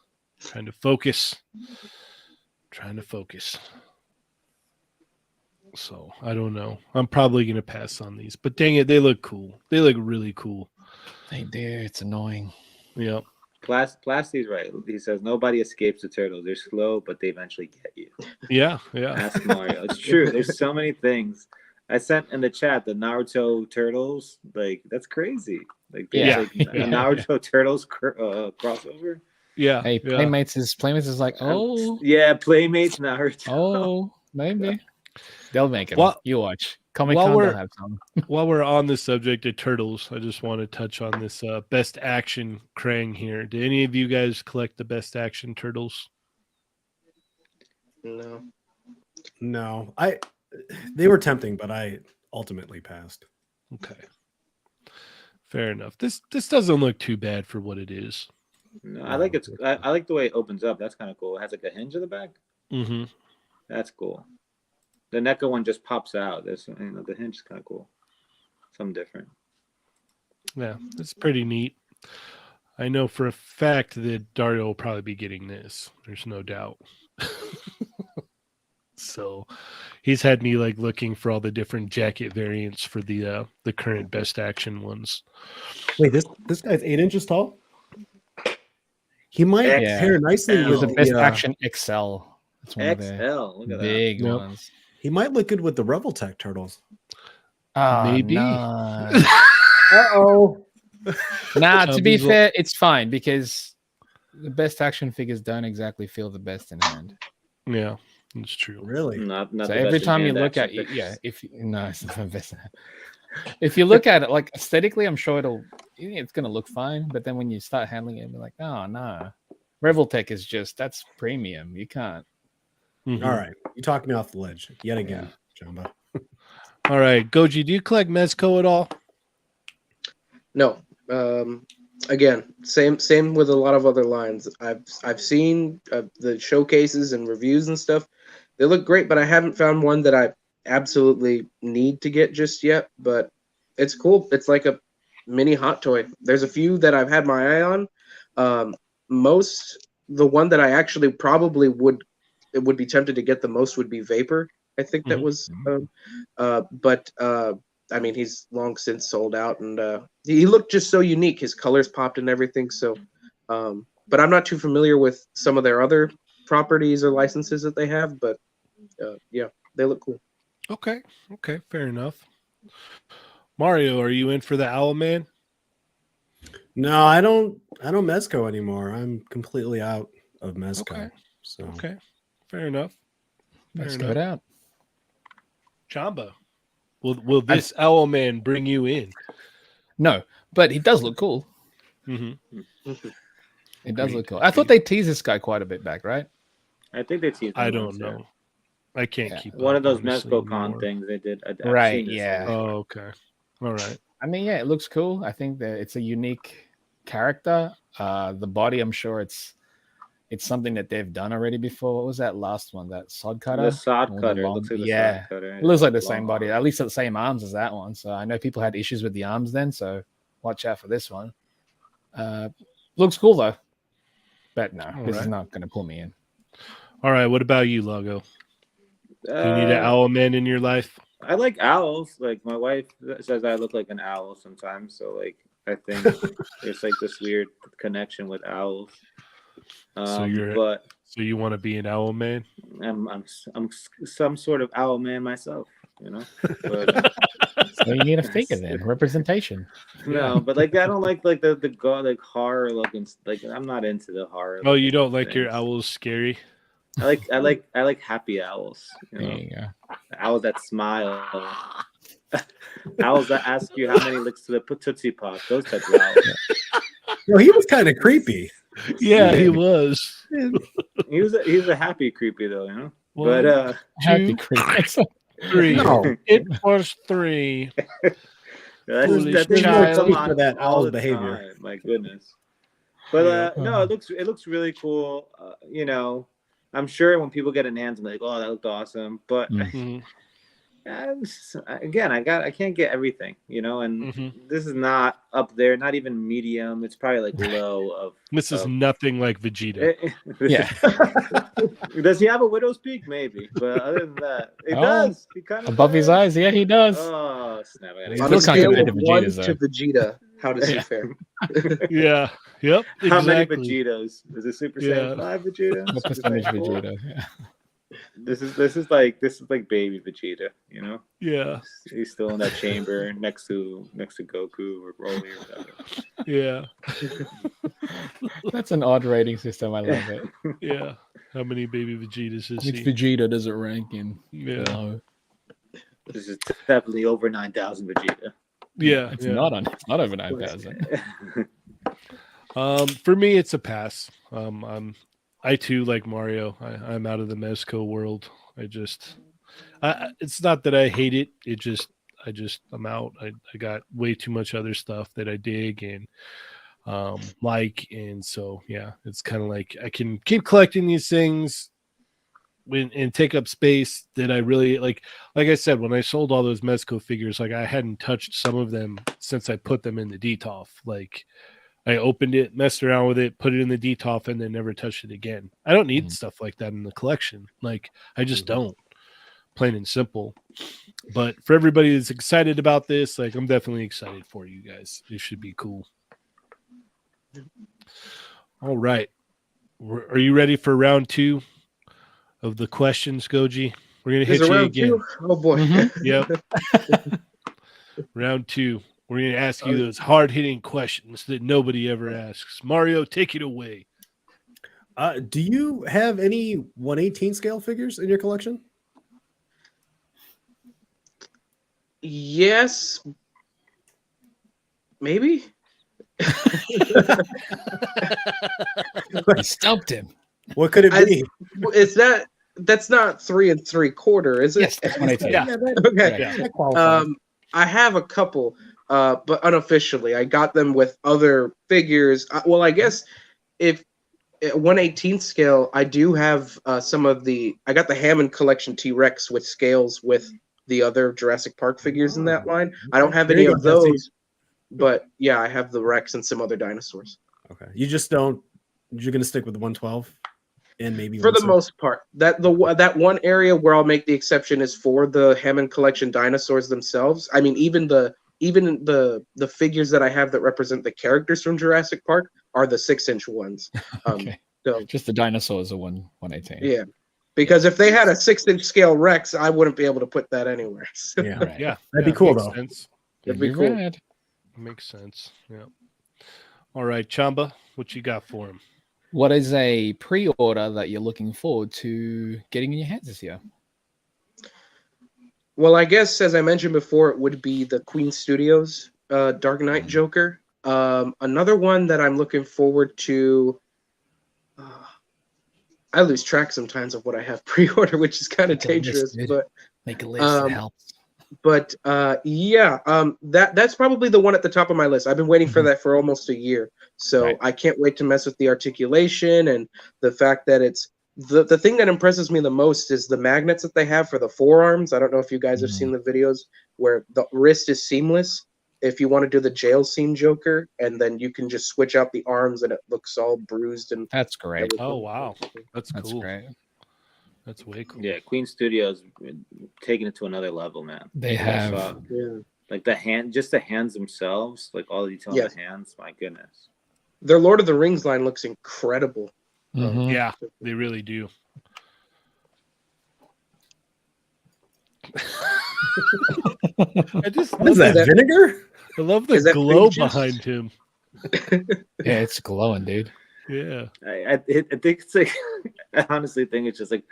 Speaker 1: focus. Trying to focus. So I don't know. I'm probably gonna pass on these, but dang it, they look cool. They look really cool.
Speaker 3: They do. It's annoying.
Speaker 1: Yep.
Speaker 2: Plasty's right. He says nobody escapes the turtles. They're slow, but they eventually get you.
Speaker 1: Yeah.
Speaker 2: Ask Mario. It's true. There's so many things. I sent in the chat the Naruto turtles. Like that's crazy. Like there's a Naruto turtles crossover.
Speaker 1: Yeah.
Speaker 3: Hey,
Speaker 1: yeah.
Speaker 3: Playmates is like, oh,
Speaker 2: Yeah, Playmates Naruto.
Speaker 3: oh, maybe they'll make it.
Speaker 1: Well-
Speaker 3: You watch. Comic
Speaker 1: while
Speaker 3: Con,
Speaker 1: we're-
Speaker 3: they'll have some.
Speaker 1: While we're on the subject of turtles, I just want to touch on this best action Krang here. Did any of you guys collect the best action turtles?
Speaker 4: No, they were tempting, but I ultimately passed.
Speaker 1: Okay. Fair enough. This doesn't look too bad for what it is.
Speaker 2: No, I like I like the way it opens up. That's kind of cool. It has like a hinge in the back.
Speaker 1: Mm-hmm.
Speaker 2: That's cool. The NECA one just pops out. The hinge is kind of cool. Something different.
Speaker 1: Yeah, it's pretty neat. I know for a fact that Dario will probably be getting this. There's no doubt. So he's had me like looking for all the different jacket variants for the current best action ones.
Speaker 4: Wait, this guy's 8 inches tall. He might pair nicely
Speaker 2: XL.
Speaker 4: with
Speaker 3: The
Speaker 4: the
Speaker 3: best action XL. That's one of the
Speaker 2: XL. Look at
Speaker 3: big
Speaker 1: Yep.
Speaker 3: ones.
Speaker 4: He might look good with the Revoltech turtles.
Speaker 1: Maybe.
Speaker 3: No.
Speaker 4: Uh-oh.
Speaker 3: Nah, to be
Speaker 1: Chubby's
Speaker 3: fair, it's fine because the best action figures don't exactly feel the best in hand.
Speaker 1: Yeah, it's true.
Speaker 4: Really?
Speaker 2: that. Not
Speaker 3: So
Speaker 2: the
Speaker 3: every
Speaker 2: best in
Speaker 3: time you
Speaker 2: hand
Speaker 3: look at
Speaker 2: action figures.
Speaker 3: it's not the best. If you look at it like aesthetically, I'm sure it's gonna look fine. But then when you start handling it, you're like, oh no, Revoltech is that's premium. You can't.
Speaker 1: Mhm.
Speaker 4: All right. You talked me off the ledge yet again, Chamba.
Speaker 1: All right, Goji, do you collect Mezco at all?
Speaker 5: No. Again, same with a lot of other lines. I've seen the showcases and reviews and stuff. They look great, but I haven't found one that I absolutely need to get just yet. But it's cool. It's like a mini hot toy. There's a few that I've had my eye on. The one that I actually probably would be tempted to get the most would be Vapor. I think that was, but I mean, he's long since sold out, and he looked just so unique. His colors popped and everything. So, but I'm not too familiar with some of their other properties or licenses that they have. But yeah, they look cool.
Speaker 1: Okay, fair enough. Mario, are you in for the Owl Man?
Speaker 4: No, I don't Mezco anymore. I'm completely out of Mezco.
Speaker 1: Okay.
Speaker 4: So
Speaker 1: Okay, fair enough.
Speaker 3: Let's
Speaker 1: Fair
Speaker 3: go it
Speaker 1: enough.
Speaker 3: out.
Speaker 1: Chamba, will this Owl Man bring you in?
Speaker 3: No, but he does look cool.
Speaker 1: Mm-hmm.
Speaker 3: It does look cool. I thought they teased this guy quite a bit back, right?
Speaker 2: I think they teased.
Speaker 1: I don't know. I can't keep
Speaker 2: One
Speaker 1: up,
Speaker 2: of those
Speaker 1: honestly,
Speaker 2: Mezco Con
Speaker 1: anymore.
Speaker 2: things they did. I've
Speaker 3: Right,
Speaker 2: seen this
Speaker 3: yeah.
Speaker 2: one.
Speaker 1: Oh, okay. All right.
Speaker 3: I mean, yeah, it looks cool. I think that it's a unique character. The body, I'm sure it's it's something that they've done already before. What was that last one? That sod cutter?
Speaker 2: The sod
Speaker 3: Or
Speaker 2: cutter.
Speaker 3: long-
Speaker 2: Looks like the
Speaker 3: yeah.
Speaker 2: sod cutter.
Speaker 3: It looks like the
Speaker 2: Long
Speaker 3: same body,
Speaker 2: arm.
Speaker 3: at least the same arms as that one. So I know people had issues with the arms then, so watch out for this one. Looks cool though. But no,
Speaker 1: All
Speaker 3: this is
Speaker 1: right.
Speaker 3: not going to pull me in.
Speaker 1: All right. What about you, Lago? Do you need an owl man in your life?
Speaker 2: I like owls. Like my wife says I look like an owl sometimes. So like I think there's like this weird connection with owls.
Speaker 1: So you want to be an owl man?
Speaker 2: I'm some sort of owl man myself, you know. But
Speaker 3: So you need a figure then, representation.
Speaker 2: no, but like I don't like the like horror looking. Like I'm not into the horror.
Speaker 1: Oh, you don't like
Speaker 2: things.
Speaker 1: your owls scary?
Speaker 2: I like happy owls. You know?
Speaker 3: There you go.
Speaker 2: Owls that smile. Owls that ask you how many licks to the Tootsie Pop. Those types of owls.
Speaker 4: Well, he was kind of creepy.
Speaker 1: Yeah, he was.
Speaker 2: He was a happy creepy though, you know.
Speaker 1: Well,
Speaker 2: But
Speaker 3: Happy creepy.
Speaker 1: 3.
Speaker 4: No.
Speaker 1: It was 3. Foolish
Speaker 2: that thing
Speaker 1: child.
Speaker 2: will come on
Speaker 4: For that
Speaker 2: all
Speaker 4: owl's
Speaker 2: the
Speaker 4: behavior.
Speaker 2: time. My goodness. But
Speaker 1: Yeah.
Speaker 2: no, it looks really cool. You know, I'm sure when people get in hands, I'm like, oh, that looked awesome. But
Speaker 1: Mhm.
Speaker 2: again, I can't get everything, you know, and this is not up there, not even medium. It's probably like low of.
Speaker 1: This is nothing like Vegeta.
Speaker 3: Yeah.
Speaker 2: Does he have a widow's peak? Maybe, but other than that, it
Speaker 3: Oh,
Speaker 2: does. He kind of
Speaker 3: Above his eyes, yeah, he does.
Speaker 2: Oh snap! I gotta
Speaker 3: He's
Speaker 5: On
Speaker 2: get
Speaker 5: a
Speaker 3: still
Speaker 2: this.
Speaker 3: can't
Speaker 5: scale
Speaker 3: compare
Speaker 5: of
Speaker 3: to
Speaker 5: 1
Speaker 3: Vegeta's,
Speaker 5: to Vegeta, how does he
Speaker 3: Yeah.
Speaker 5: fare?
Speaker 1: Yeah. Yep.
Speaker 2: How many
Speaker 1: Exactly.
Speaker 2: Vegetas? Is it Super
Speaker 1: Yeah.
Speaker 2: Saiyan 5 Vegeta?
Speaker 3: What
Speaker 2: Super
Speaker 3: percentage
Speaker 2: Saiyan 4?
Speaker 3: Vegeta? Yeah.
Speaker 2: This is like baby Vegeta, you know?
Speaker 1: Yeah.
Speaker 2: He's still in that chamber next to Goku or Broly or whatever.
Speaker 1: Yeah.
Speaker 3: That's an odd rating system. I love it.
Speaker 1: Yeah. How many baby Vegetas is
Speaker 3: Which
Speaker 1: he?
Speaker 3: Vegeta does it rank in?
Speaker 1: Yeah.
Speaker 3: Below?
Speaker 2: This is definitely over 9,000 Vegeta.
Speaker 1: Yeah.
Speaker 3: It's
Speaker 1: yeah.
Speaker 3: not over 9,000.
Speaker 1: For me, it's a pass. I too like Mario. I'm out of the Mezco world. It's not that I hate it. I'm out. I got way too much other stuff that I dig and like, and so yeah, it's kind of like I can keep collecting these things and take up space that I really like. Like I said, when I sold all those Mezco figures, like I hadn't touched some of them since I put them in the DTOF. Like I opened it, messed around with it, put it in the DTOF, and then never touched it again. I don't need stuff like that in the collection. Like I just don't, plain and simple. But for everybody that's excited about this, like I'm definitely excited for you guys. It should be cool. All right. Are you ready for round 2 of the questions, Goji? We're going to hit
Speaker 5: Is it
Speaker 1: you
Speaker 5: round
Speaker 1: again.
Speaker 5: 2? Oh boy.
Speaker 1: Yep. Round 2. We're going to ask you those hard-hitting questions that nobody ever asks. Mario, take it away.
Speaker 4: Do you have any 1/18 scale figures in your collection?
Speaker 5: Yes. Maybe.
Speaker 3: You stumped him.
Speaker 4: What could it be?
Speaker 5: Is that's not 3 3/4, is it?
Speaker 3: Yes, that's 1/18.
Speaker 1: Yeah.
Speaker 5: Okay.
Speaker 1: Yeah.
Speaker 4: That qualifies.
Speaker 5: I have a couple, but unofficially, I got them with other figures. Well, I guess if 1/18 scale, I do have some of the. I got the Hammond collection T-Rex with scales with the other Jurassic Park figures in that line. I don't have any of those, but yeah, I have the Rex and some other dinosaurs.
Speaker 4: Okay. You just don't. You're gonna stick with the 112, and maybe
Speaker 5: For the
Speaker 4: 1/6?
Speaker 5: most part, that one area where I'll make the exception is for the Hammond collection dinosaurs themselves. I mean, even the figures that I have that represent the characters from Jurassic Park are the 6-inch ones.
Speaker 3: Okay.
Speaker 5: So
Speaker 3: Just the dinosaurs are 1/18.
Speaker 5: yeah, because if they had a 6-inch scale Rex, I wouldn't be able to put that anywhere. So
Speaker 4: Yeah.
Speaker 3: Right.
Speaker 1: Yeah.
Speaker 4: That'd be cool,
Speaker 1: makes
Speaker 4: though.
Speaker 1: sense.
Speaker 5: that'd be
Speaker 3: You're
Speaker 5: cool.
Speaker 3: right.
Speaker 1: Makes sense. Yeah. All right, Chamba, what you got for him?
Speaker 3: What is a pre-order that you're looking forward to getting in your hands this year?
Speaker 5: Well, I guess as I mentioned before, it would be the Queen Studios Dark Knight Joker. Another one that I'm looking forward to. I lose track sometimes of what I have pre-order, which is kind of
Speaker 3: Make a list,
Speaker 5: dangerous.
Speaker 3: dude.
Speaker 5: But
Speaker 3: Make a list. It helps.
Speaker 5: But that's probably the one at the top of my list. I've been waiting for that for almost a year, so
Speaker 3: Right.
Speaker 5: I can't wait to mess with the articulation and the fact that it's the thing that impresses me the most is the magnets that they have for the forearms. I don't know if you guys have seen the videos where the wrist is seamless. If you want to do the jail scene Joker, and then you can just switch out the arms and it looks all bruised and
Speaker 3: That's great.
Speaker 5: everything.
Speaker 1: Oh wow, that's
Speaker 3: That's
Speaker 1: cool.
Speaker 3: great.
Speaker 1: That's way cool.
Speaker 2: Yeah, Queen Studios taking it to another level, man.
Speaker 3: They
Speaker 2: Like, I
Speaker 3: have.
Speaker 2: saw,
Speaker 5: Yeah.
Speaker 2: like the hands themselves, like all the detail
Speaker 5: Yes.
Speaker 2: on the hands. My goodness.
Speaker 5: Their Lord of the Rings line looks incredible.
Speaker 3: Mhm.
Speaker 1: Yeah, they really do. I just
Speaker 4: What is
Speaker 1: love
Speaker 4: that, vinegar?
Speaker 1: I love the
Speaker 5: Is that
Speaker 1: glow
Speaker 5: pink juice?
Speaker 1: behind him.
Speaker 3: Yeah, it's glowing, dude.
Speaker 1: Yeah.
Speaker 2: I think it's like I honestly think it's just like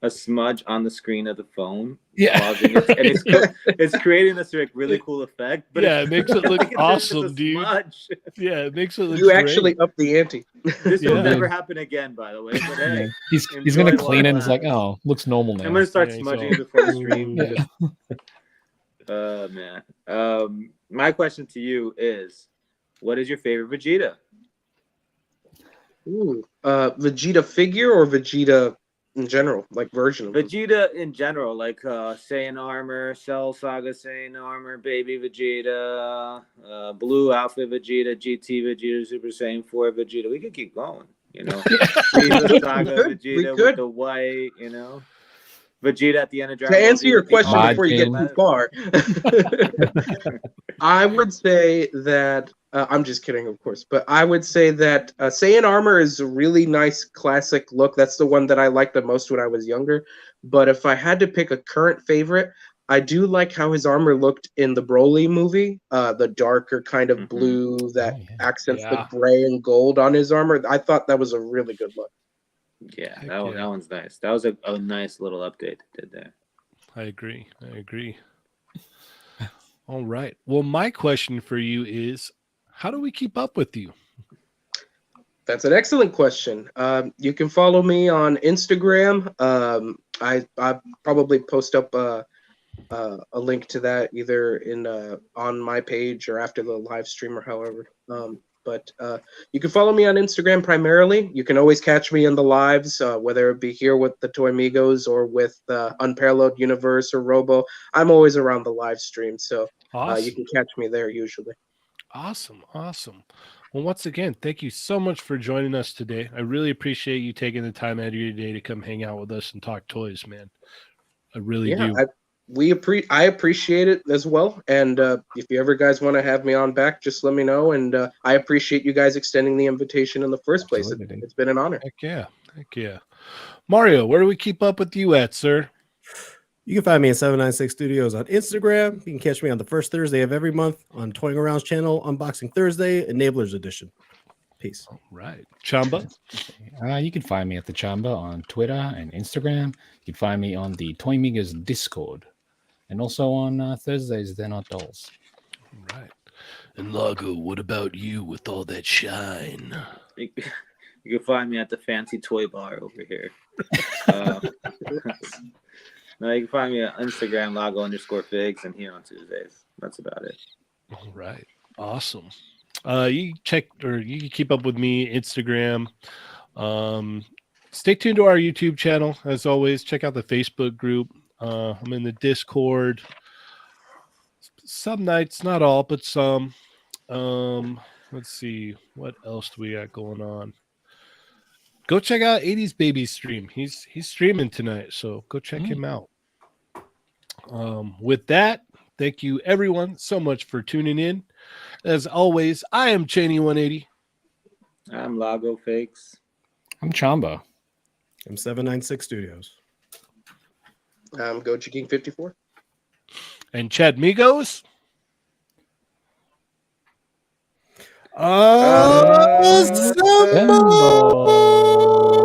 Speaker 2: a smudge on the screen of the phone.
Speaker 3: Yeah.
Speaker 2: Causing it, and it's creating this like really cool effect. But
Speaker 1: Yeah, it makes it look
Speaker 2: like it's just
Speaker 1: awesome,
Speaker 2: a
Speaker 1: dude.
Speaker 2: smudge.
Speaker 1: Yeah, it makes it look
Speaker 5: You
Speaker 1: great.
Speaker 5: actually up the ante.
Speaker 2: This will
Speaker 1: Yeah.
Speaker 2: never happen again, by the way. But hey,
Speaker 3: Yeah. He's gonna
Speaker 2: enjoy
Speaker 3: clean
Speaker 2: while
Speaker 3: it.
Speaker 2: it
Speaker 3: And it's like,
Speaker 2: lasts.
Speaker 3: oh, looks normal now.
Speaker 2: I'm gonna start
Speaker 1: Yeah,
Speaker 2: smudging
Speaker 1: so-
Speaker 2: it before the stream.
Speaker 3: Yeah.
Speaker 2: Man. My question to you is, what is your favorite Vegeta?
Speaker 5: Ooh. Vegeta figure or Vegeta in general, like version of him?
Speaker 2: Vegeta in general, like Saiyan Armor, Cell Saga Saiyan Armor, Baby Vegeta, Blue Outfit Vegeta, GT Vegeta, Super Saiyan 4 Vegeta. We could keep going, you know. Frieza Saga
Speaker 5: We
Speaker 2: Vegeta
Speaker 5: could.
Speaker 2: with the white, you know. Vegeta at the end of
Speaker 5: To
Speaker 2: Dragon Ball
Speaker 5: answer
Speaker 2: Z
Speaker 5: your
Speaker 2: with the
Speaker 5: question
Speaker 3: orange
Speaker 5: before you get
Speaker 3: Majin.
Speaker 5: too far, I would say that I'm just kidding, of course, but I would say that Saiyan Armor is a really nice classic look. That's the one that I liked the most when I was younger. But if I had to pick a current favorite, I do like how his armor looked in the Broly movie, the darker kind of
Speaker 2: Mhm.
Speaker 5: blue that
Speaker 3: Oh, yeah.
Speaker 5: accents
Speaker 1: Yeah.
Speaker 5: the gray and gold on his armor. I thought that was a really good look.
Speaker 2: Yeah,
Speaker 1: Heck
Speaker 2: that
Speaker 1: yeah.
Speaker 2: one's nice. That was a nice little update they did there.
Speaker 1: I agree. All right. Well, my question for you is, how do we keep up with you?
Speaker 5: That's an excellent question. You can follow me on Instagram. I probably post up a link to that either in on my page or after the live stream or however. But you can follow me on Instagram primarily. You can always catch me in the lives, whether it be here with the Toymigos or with Unparalleled Universe or Robo. I'm always around the live stream, so
Speaker 1: Awesome.
Speaker 5: you can catch me there usually.
Speaker 1: Awesome. Well, once again, thank you so much for joining us today. I really appreciate you taking the time out of your day to come hang out with us and talk toys, man. I really do.
Speaker 5: I appreciate it as well. And if you ever guys want to have me on back, just let me know. And I appreciate you guys extending the invitation in the first place.
Speaker 3: Absolutely, dude.
Speaker 5: It's been an honor.
Speaker 1: Heck yeah. Mario, where do we keep up with you at, sir?
Speaker 4: You can find me at 796 Studios on Instagram. You can catch me on the first Thursday of every month on Toying Around's channel, Unboxing Thursday, Enablers Edition. Peace.
Speaker 1: All right. Chamba.
Speaker 3: You can find me at the Chamba on Twitter and Instagram. You can find me on the Toymigos Discord. And also on Thursdays, They're Not Dolls.
Speaker 1: All right. And Lago, what about you with all that shine?
Speaker 2: You can find me at the fancy toy bar over here. No, you can find me on Instagram, Lago_figs, and here on Tuesdays. That's about it.
Speaker 1: All right. Awesome. You can keep up with me, Instagram. Stay tuned to our YouTube channel. As always, check out the Facebook group. I'm in the Discord. Some nights, not all, but some. Let's see. What else do we got going on? Go check out 80s Baby stream. He's streaming tonight, so go check him out. With that, thank you everyone so much for tuning in. As always, I am Cheney180.
Speaker 2: I'm Lago Fakes.
Speaker 3: I'm Chamba.
Speaker 4: I'm 796 Studios.
Speaker 5: Go King 54.
Speaker 1: And Chatmigos.
Speaker 3: Assemble!